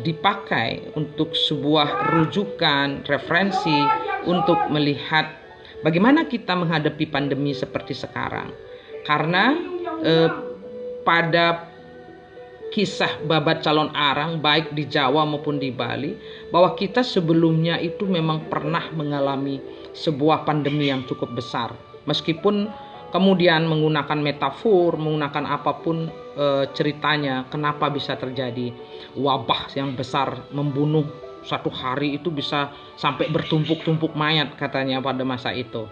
dipakai untuk sebuah rujukan, referensi untuk melihat Bagaimana kita menghadapi pandemi seperti sekarang? Karena pada kisah babat calon arang baik di Jawa maupun di Bali, bahwa kita sebelumnya itu memang pernah mengalami sebuah pandemi yang cukup besar. Meskipun kemudian menggunakan metafor, menggunakan apapun ceritanya, kenapa bisa terjadi wabah yang besar membunuh satu hari itu bisa sampai bertumpuk-tumpuk mayat katanya pada masa itu.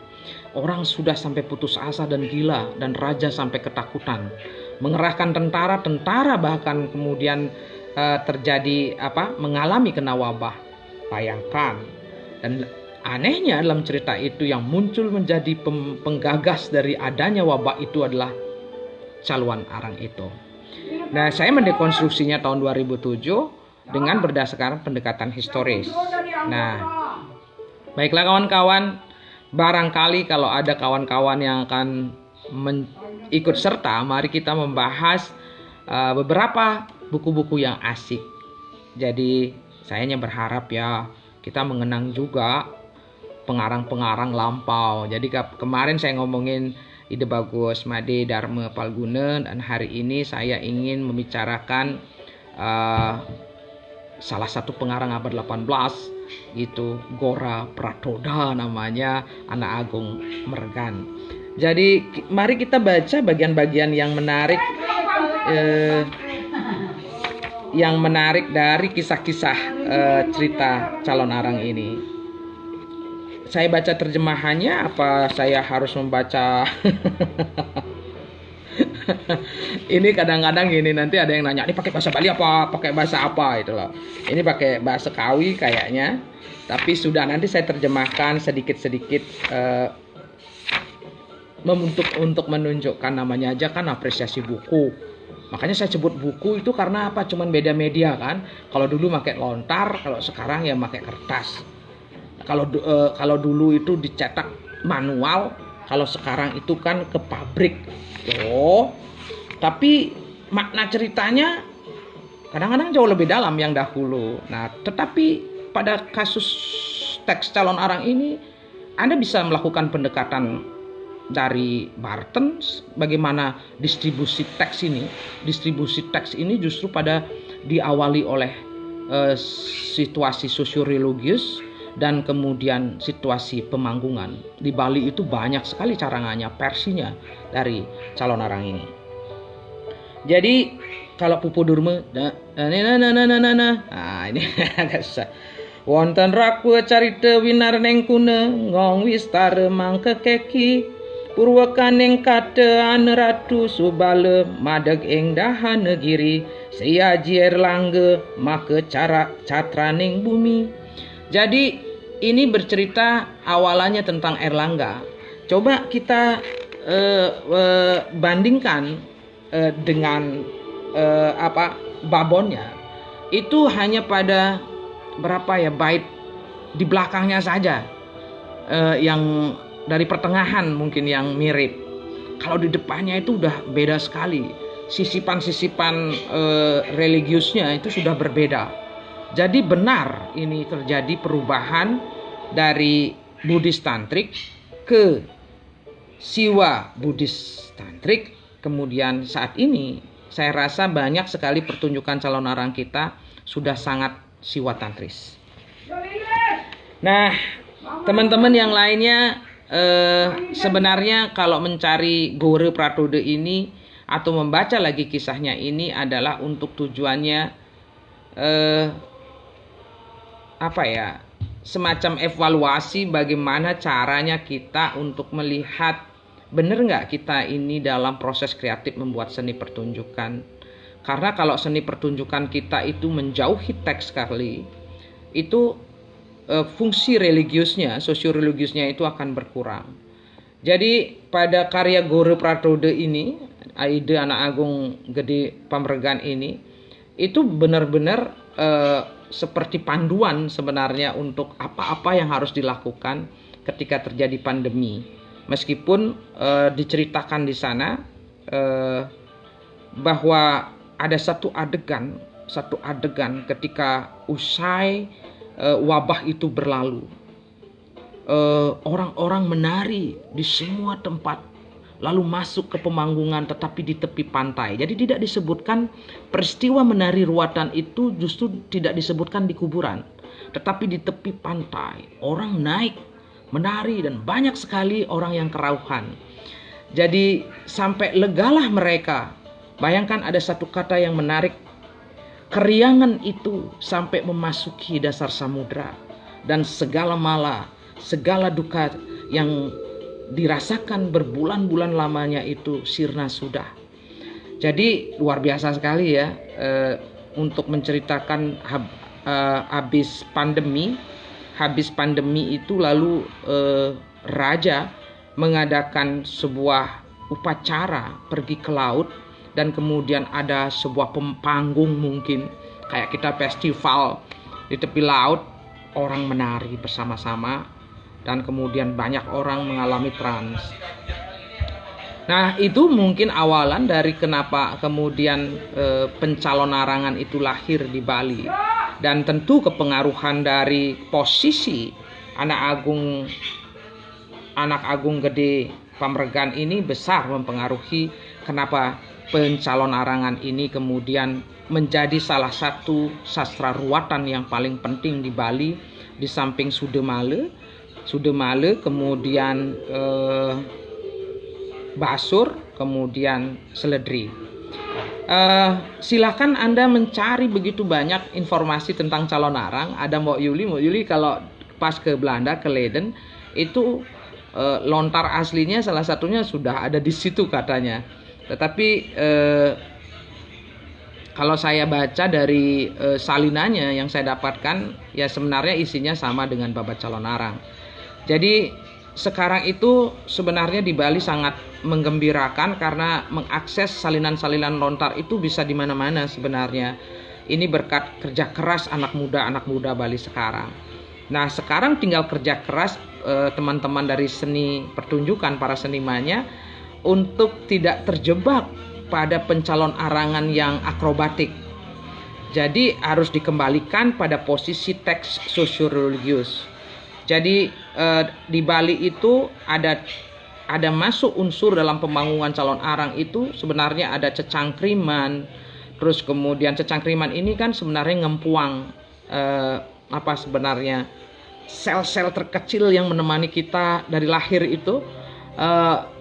Orang sudah sampai putus asa dan gila, dan raja sampai ketakutan. Mengerahkan tentara bahkan kemudian terjadi mengalami kena wabah. Bayangkan. Dan anehnya dalam cerita itu yang muncul menjadi penggagas dari adanya wabah itu adalah Caloan Arang itu. Nah, saya mendekonstruksinya tahun 2007 dengan berdasarkan pendekatan historis. Nah, baiklah kawan-kawan, barangkali kalau ada kawan-kawan yang akan ikut serta, mari kita membahas beberapa buku-buku yang asik. Jadi, saya hanya berharap ya kita mengenang juga pengarang-pengarang lampau. Jadi kemarin saya ngomongin Ide Bagus Made Dharma Palguna, dan hari ini saya ingin membicarakan salah satu pengarang abad 18 itu Gora Pratoda namanya, anak Agung Mergan. Jadi mari kita baca bagian-bagian yang menarik dari kisah-kisah cerita Calon Arang ini. Saya baca terjemahannya apa saya harus membaca? Ini kadang-kadang gini, nanti ada yang nanya, ini pakai bahasa Bali apa pakai bahasa apa itu loh. Ini pakai bahasa Kawi kayaknya, tapi sudah nanti saya terjemahkan sedikit-sedikit untuk menunjukkan, namanya aja kan apresiasi buku. Makanya saya sebut buku itu karena apa? Cuman beda media kan. Kalau dulu pakai lontar, kalau sekarang ya pakai kertas. Kalau dulu itu dicetak manual, kalau sekarang itu kan ke pabrik. Tapi makna ceritanya kadang-kadang jauh lebih dalam yang dahulu. Nah, tetapi pada kasus teks Calon Arang ini, Anda bisa melakukan pendekatan dari Barton, bagaimana distribusi teks ini. Distribusi teks ini justru pada diawali oleh situasi sosiologis dan kemudian situasi pemanggungan. Di Bali itu banyak sekali carangannya, versinya dari Calon Arang ini. Jadi kalau Pupu Durma, nah ini agak susah. Wonten raku carita winar neng kuna, ngong wistara mangke keki, purwakaning kata ane ratu subala, madeg ing dahan negiri, siaji erlangga maka catraning bumi. Jadi ini bercerita awalannya tentang Erlangga. Coba kita bandingkan dengan babonnya. Itu hanya pada berapa ya bait di belakangnya saja yang dari pertengahan mungkin yang mirip. Kalau di depannya itu udah beda sekali. Sisipan-sisipan religiusnya itu sudah berbeda. Jadi benar ini terjadi perubahan dari Buddhis Tantrik ke Siwa Buddhis Tantrik. Kemudian saat ini saya rasa banyak sekali pertunjukan Calon Arang kita sudah sangat Siwa Tantris. Nah, teman-teman yang lainnya sebenarnya kalau mencari Gora Pratoda ini atau membaca lagi kisahnya ini adalah untuk tujuannya semacam evaluasi bagaimana caranya kita untuk melihat benar nggak kita ini dalam proses kreatif membuat seni pertunjukan. Karena kalau seni pertunjukan kita itu menjauhi teks sekali, itu fungsi religiusnya, sosioreligiusnya itu akan berkurang. Jadi pada karya Gora Pratoda ini, Ide Anak Agung Gede Pamregan ini, itu benar-benar seperti panduan sebenarnya untuk apa-apa yang harus dilakukan ketika terjadi pandemi. Meskipun diceritakan di sana bahwa ada satu adegan ketika usai wabah itu berlalu. orang-orang menari di semua tempat, lalu masuk ke Pemanggungan tetapi di tepi pantai. Jadi tidak disebutkan peristiwa menari ruatan itu, justru tidak disebutkan di kuburan, tetapi di tepi pantai. Orang naik menari dan banyak sekali orang yang kerauhan. Jadi sampai legalah mereka. Bayangkan ada satu kata yang menarik, keriangan itu sampai memasuki dasar samudra, dan segala mala, segala duka yang dirasakan berbulan-bulan lamanya itu sirna sudah. Jadi luar biasa sekali ya, untuk menceritakan habis pandemi itu lalu raja mengadakan sebuah upacara pergi ke laut, dan kemudian ada sebuah panggung, mungkin kayak kita festival di tepi laut, orang menari bersama-sama, dan kemudian banyak orang mengalami trans. Nah, itu mungkin awalan dari kenapa kemudian pencalon larangan itu lahir di Bali. Dan tentu kepengaruhan dari posisi anak agung gede Pamregan ini besar mempengaruhi kenapa pencalon larangan ini kemudian menjadi salah satu sastra ruatan yang paling penting di Bali, di samping Sudemale, kemudian Basur, kemudian Seledri. Silakan Anda mencari begitu banyak informasi tentang Calon Arang. Ada Mbok Yuli kalau pas ke Belanda, ke Leiden, itu lontar aslinya salah satunya sudah ada di situ katanya. Tetapi kalau saya baca dari salinannya yang saya dapatkan, ya sebenarnya isinya sama dengan Babat Calon Arang. Jadi sekarang itu sebenarnya di Bali sangat menggembirakan karena mengakses salinan-salinan lontar itu bisa di mana-mana sebenarnya. Ini berkat kerja keras anak muda Bali sekarang. Nah, sekarang tinggal kerja keras teman-teman dari seni pertunjukan, para senimannya, untuk tidak terjebak pada pencalon arangan yang akrobatik. Jadi harus dikembalikan pada posisi teks sosioreligius. Jadi di Bali itu ada masuk unsur dalam pembangunan calon arang itu sebenarnya ada cecangkriman. Terus kemudian cecangkriman ini kan sebenarnya ngempuang sebenarnya sel-sel terkecil yang menemani kita dari lahir itu,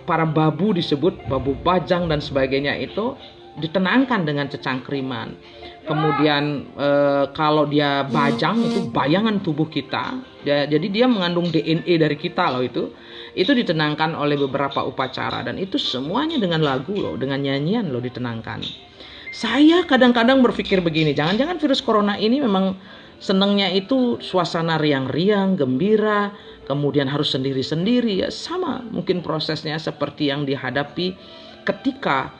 para babu disebut babu bajang dan sebagainya itu ditenangkan dengan cecangkriman. Kemudian kalau dia bajang itu bayangan tubuh kita, jadi dia mengandung DNA dari kita loh, itu ditenangkan oleh beberapa upacara, dan itu semuanya dengan lagu loh, dengan nyanyian loh ditenangkan. Saya kadang-kadang berpikir begini, jangan-jangan virus corona ini memang senangnya itu suasana riang-riang, gembira, kemudian harus sendiri-sendiri, ya sama mungkin prosesnya seperti yang dihadapi ketika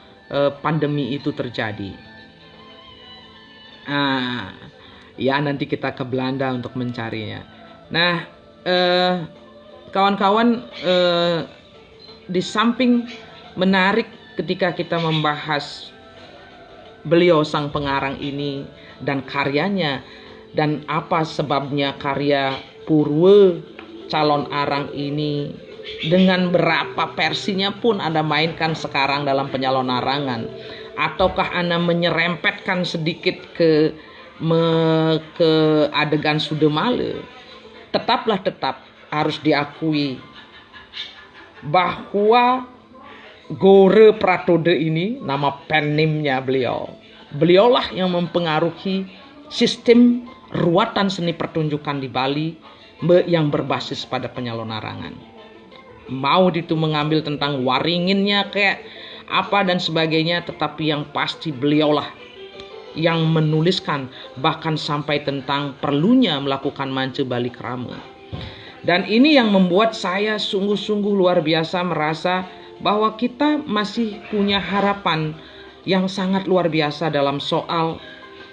pandemi itu terjadi. Ya nanti kita ke Belanda untuk mencarinya. Nah, kawan-kawan, di samping menarik ketika kita membahas beliau sang pengarang ini dan karyanya, dan apa sebabnya karya Purwe Calon Arang ini dengan berapa versinya pun Anda mainkan sekarang dalam penyalon arangan, ataukah Anda menyerempetkan sedikit ke adegan Sudemale, tetap harus diakui bahwa Gore Pratode ini, nama pen name-nya beliaulah yang mempengaruhi sistem ruatan seni pertunjukan di Bali yang berbasis pada penyalon arangan. Mau itu mengambil tentang waringinnya kayak apa dan sebagainya, tetapi yang pasti beliaulah yang menuliskan bahkan sampai tentang perlunya melakukan mance balik rame. Dan ini yang membuat saya sungguh-sungguh luar biasa merasa bahwa kita masih punya harapan yang sangat luar biasa dalam soal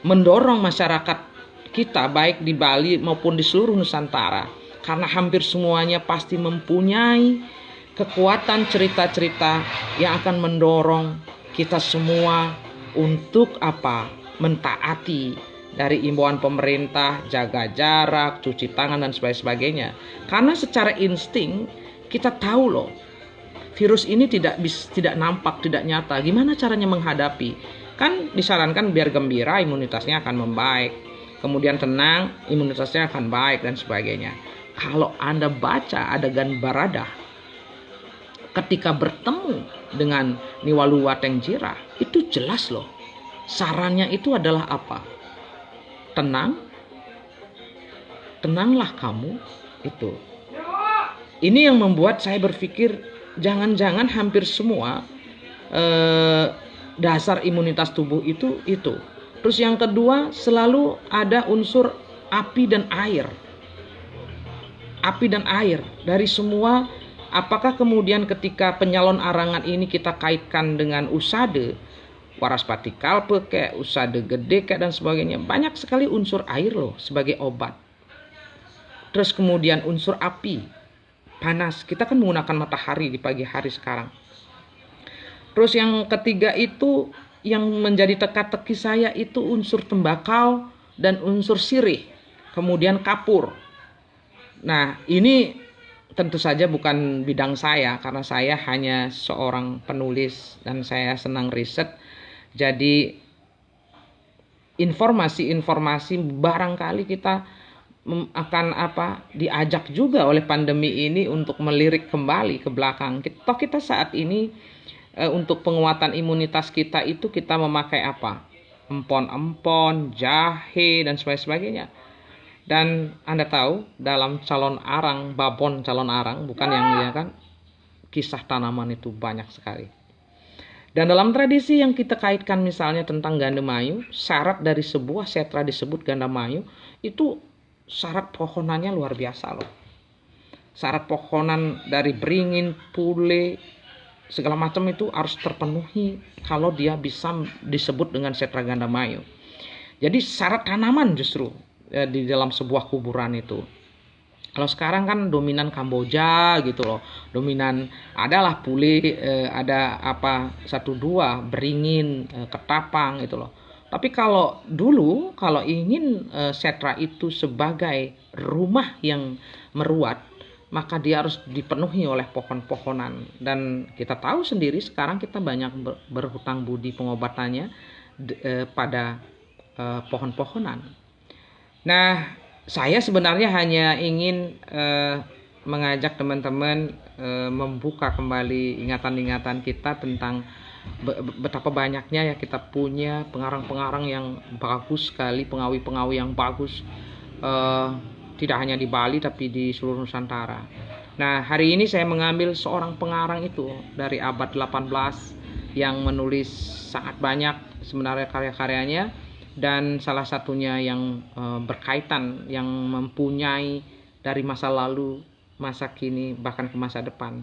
mendorong masyarakat kita baik di Bali maupun di seluruh Nusantara, karena hampir semuanya pasti mempunyai kekuatan cerita-cerita yang akan mendorong kita semua untuk mentaati dari imbauan pemerintah, jaga jarak, cuci tangan dan sebagainya. Karena secara insting kita tahu loh, virus ini tidak nampak, tidak nyata. Gimana caranya menghadapi? Kan disarankan biar gembira, imunitasnya akan membaik. Kemudian tenang, imunitasnya akan baik dan sebagainya. Kalau Anda baca adegan Baradah ketika bertemu dengan Niwaluwateng Jirah, itu jelas loh. Sarannya itu adalah apa? Tenanglah kamu itu. Ini yang membuat saya berpikir jangan-jangan hampir semua dasar imunitas tubuh itu. Terus yang kedua, selalu ada unsur api dan air. Api dan air dari semua. Apakah kemudian ketika penyalon arangan ini kita kaitkan dengan usade, waraspati kalpe kayak usade gede kayak dan sebagainya, banyak sekali unsur air loh sebagai obat. Terus kemudian unsur api, panas, kita kan menggunakan matahari di pagi hari sekarang. Terus yang ketiga itu yang menjadi teka-teki saya itu unsur tembakau dan unsur sirih, kemudian kapur. Nah ini tentu saja bukan bidang saya, karena saya hanya seorang penulis dan saya senang riset. Jadi informasi-informasi barangkali kita akan diajak juga oleh pandemi ini untuk melirik kembali ke belakang. Kita saat ini untuk penguatan imunitas kita itu kita memakai apa? Empon-empon, jahe dan sebagainya. Dan Anda tahu dalam calon arang, babon calon arang, bukan yang dia kan, kisah tanaman itu banyak sekali. Dan dalam tradisi yang kita kaitkan misalnya tentang Gandemayu, syarat dari sebuah setra disebut Gandemayu, itu syarat pohonannya luar biasa loh. Syarat pohonan dari beringin, pule, segala macam itu harus terpenuhi kalau dia bisa disebut dengan setra Gandemayu. Jadi syarat tanaman justru di dalam sebuah kuburan itu. Kalau sekarang kan dominan Kamboja gitu loh, dominan adalah pule, ada satu dua beringin, ketapang gitu loh. Tapi kalau dulu kalau ingin setra itu sebagai rumah yang meruat, maka dia harus dipenuhi oleh pohon-pohonan. Dan kita tahu sendiri sekarang kita banyak berhutang budi pengobatannya pada pohon-pohonan. Nah, saya sebenarnya hanya ingin mengajak teman-teman membuka kembali ingatan-ingatan kita tentang betapa banyaknya ya kita punya pengarang-pengarang yang bagus sekali, pengawi-pengawi yang bagus, tidak hanya di Bali tapi di seluruh Nusantara. Nah, hari ini saya mengambil seorang pengarang itu dari abad 18 yang menulis sangat banyak sebenarnya karya-karyanya. Dan salah satunya yang berkaitan, yang mempunyai dari masa lalu, masa kini, bahkan ke masa depan.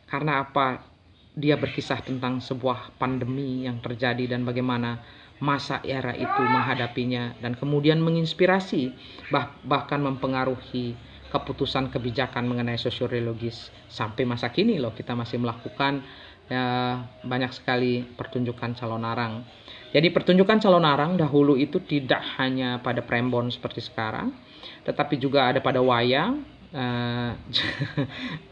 Karena apa? Dia berkisah tentang sebuah pandemi yang terjadi dan bagaimana masa era itu menghadapinya. Dan kemudian menginspirasi, bahkan mempengaruhi keputusan kebijakan mengenai sosiologis. Sampai masa kini loh kita masih melakukan banyak sekali pertunjukan calon arang. Jadi pertunjukan calon arang dahulu itu tidak hanya pada prembon seperti sekarang, tetapi juga ada pada wayang,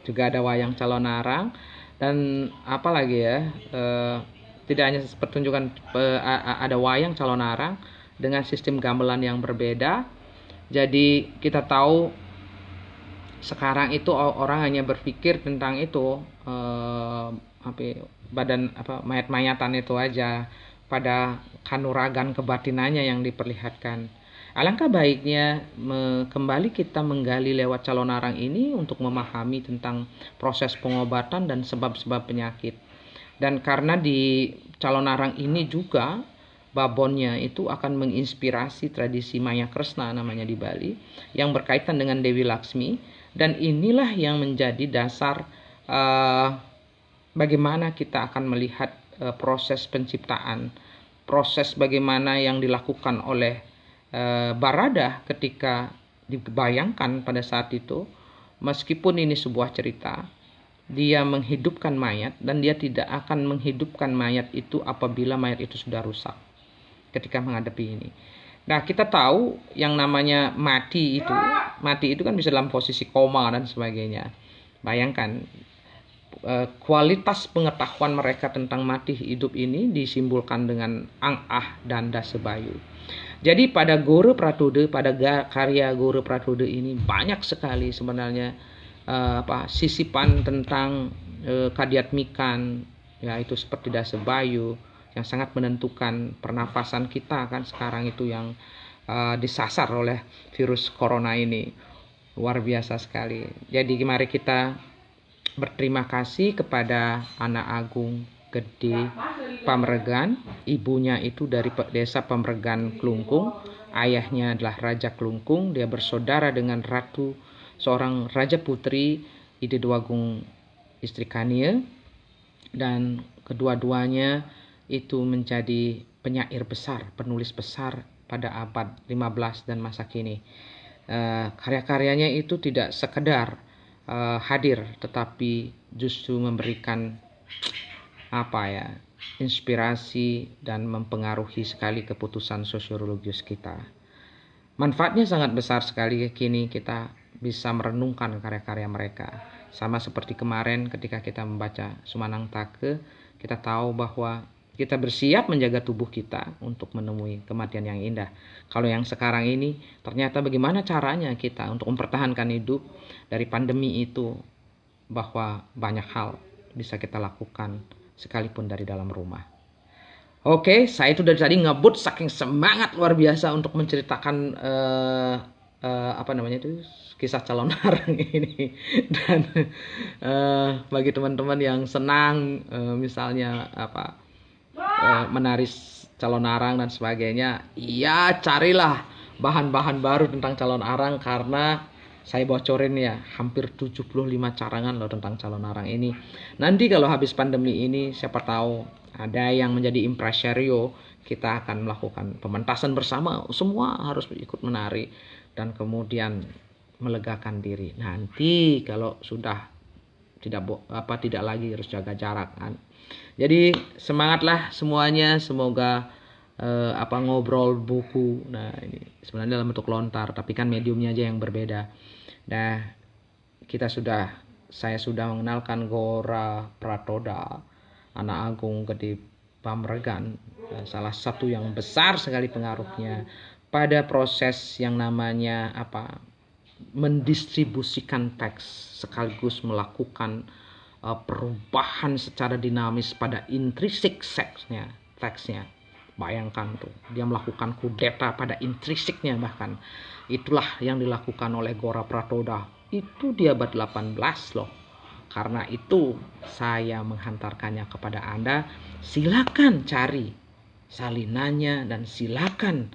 juga ada wayang calon arang, dan apalagi ya, tidak hanya pertunjukan, ada wayang calon arang dengan sistem gamelan yang berbeda. Jadi kita tahu sekarang itu orang hanya berpikir tentang itu, mayat-mayatan itu aja, pada kanuragan kebatinannya yang diperlihatkan. Alangkah baiknya kembali kita menggali lewat calon arang ini untuk memahami tentang proses pengobatan dan sebab-sebab penyakit. Dan karena di calon arang ini juga babonnya itu akan menginspirasi tradisi Maya Kresna namanya di Bali yang berkaitan dengan Dewi Laksmi, dan inilah yang menjadi dasar bagaimana kita akan melihat proses penciptaan, proses bagaimana yang dilakukan oleh Baradah ketika dibayangkan pada saat itu. Meskipun ini sebuah cerita, dia menghidupkan mayat, dan dia tidak akan menghidupkan mayat itu apabila mayat itu sudah rusak ketika menghadapi ini. Nah, kita tahu yang namanya mati itu kan bisa dalam posisi koma dan sebagainya. Bayangkan kualitas pengetahuan mereka tentang mati hidup ini disimbolkan dengan ang-ah dan dasebayu. Jadi pada Gora Pratode, pada karya Gora Pratode ini banyak sekali sebenarnya sisipan tentang kadiatmikan, yaitu seperti dasebayu yang sangat menentukan pernafasan kita kan sekarang itu yang disasar oleh virus corona ini. Luar biasa sekali. Jadi mari kita berterima kasih kepada Anak Agung Gede Pamregan. Ibunya itu dari desa Pamregan Klungkung, ayahnya adalah Raja Klungkung. Dia bersaudara dengan Ratu, seorang Raja Putri Ide Dwagung Istri Kania, dan kedua-duanya itu menjadi penyair besar, penulis besar pada abad 15 dan masa kini. Karya-karyanya itu tidak sekedar hadir, tetapi justru memberikan inspirasi dan mempengaruhi sekali keputusan sosiologis kita. Manfaatnya sangat besar sekali. Kini kita bisa merenungkan karya-karya mereka. Sama seperti kemarin ketika kita membaca Sumanang Take, kita tahu bahwa kita bersiap menjaga tubuh kita untuk menemui kematian yang indah. Kalau yang sekarang ini, ternyata bagaimana caranya kita untuk mempertahankan hidup dari pandemi itu, bahwa banyak hal bisa kita lakukan sekalipun dari dalam rumah. Oke, saya itu dari tadi ngebut saking semangat luar biasa untuk menceritakan kisah calon arang ini. Dan bagi teman-teman yang senang misalnya menari calon arang dan sebagainya, ya carilah bahan-bahan baru tentang calon arang, karena saya bocorin ya, hampir 75 carangan loh tentang calon arang ini. Nanti kalau habis pandemi ini, siapa tahu ada yang menjadi impresario, kita akan melakukan pementasan bersama, semua harus ikut menari dan kemudian melegakan diri. Nanti kalau sudah tidak lagi harus jaga jarak kan. Jadi semangatlah semuanya, semoga ngobrol buku. Nah, ini sebenarnya dalam bentuk lontar, tapi kan mediumnya aja yang berbeda. Nah, saya sudah mengenalkan Gora Pratoda, Anak Agung Gede Pamregan, salah satu yang besar sekali pengaruhnya pada proses yang namanya mendistribusikan teks sekaligus melakukan perubahan secara dinamis pada intrinsik teksnya. Bayangkan tuh, dia melakukan kudeta pada intrinsiknya bahkan. Itulah yang dilakukan oleh Gora Pratoda. Itu di abad 18 loh. Karena itu saya menghantarkannya kepada Anda. Silakan cari salinannya dan silakan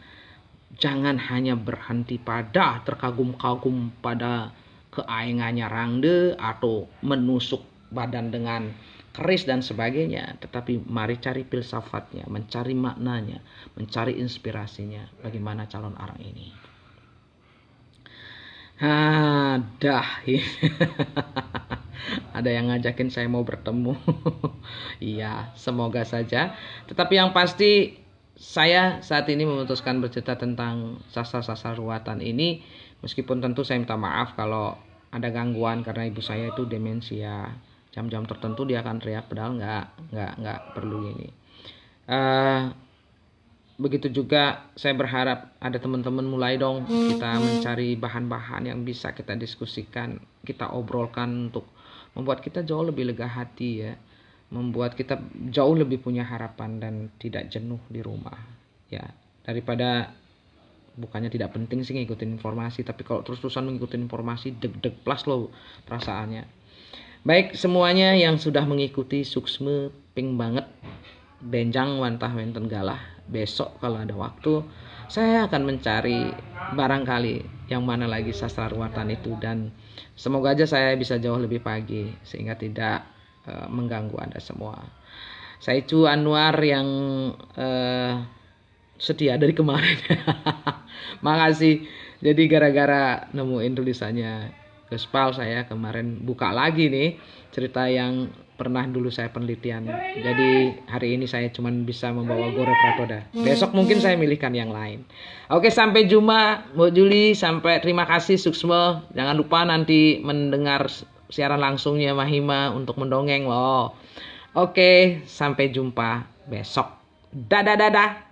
jangan hanya berhenti pada terkagum-kagum pada keaengannya Rangde atau menusuk badan dengan keris dan sebagainya, tetapi mari cari filsafatnya, mencari maknanya, mencari inspirasinya. Bagaimana calon arang ini? Ada yang ngajakin saya mau bertemu. Iya, semoga saja. Tetapi yang pasti saya saat ini memutuskan bercerita tentang sasar-sasar ruatan ini, meskipun tentu saya minta maaf kalau ada gangguan karena ibu saya itu demensia. Jam-jam tertentu dia akan teriak, padahal nggak perlu ini. Begitu juga saya berharap ada teman-teman mulai dong kita mencari bahan-bahan yang bisa kita diskusikan, kita obrolkan untuk membuat kita jauh lebih lega hati ya, membuat kita jauh lebih punya harapan dan tidak jenuh di rumah ya. Daripada, bukannya tidak penting sih ngikutin informasi, tapi kalau terus-terusan ngikutin informasi deg-deg plus loh perasaannya. Baik semuanya yang sudah mengikuti Suksme ping banget, benjang wantah wenten galah. Besok kalau ada waktu saya akan mencari barangkali yang mana lagi sastra ruatan itu, dan semoga aja saya bisa jauh lebih pagi sehingga tidak mengganggu Anda semua. Saya Cu Anwar yang setia dari kemarin. Makasih. Jadi gara-gara nemuin tulisannya Gespal saya kemarin buka lagi nih cerita yang pernah dulu saya penelitian. Jadi hari ini saya cuma bisa membawa Gore Pratoda. Besok mungkin saya milihkan yang lain. Oke, sampai jumpa Bu Juli. Sampai terima kasih Suksma. Jangan lupa nanti mendengar siaran langsungnya Mahima untuk mendongeng loh. Oke, sampai jumpa besok. Dadah dadah.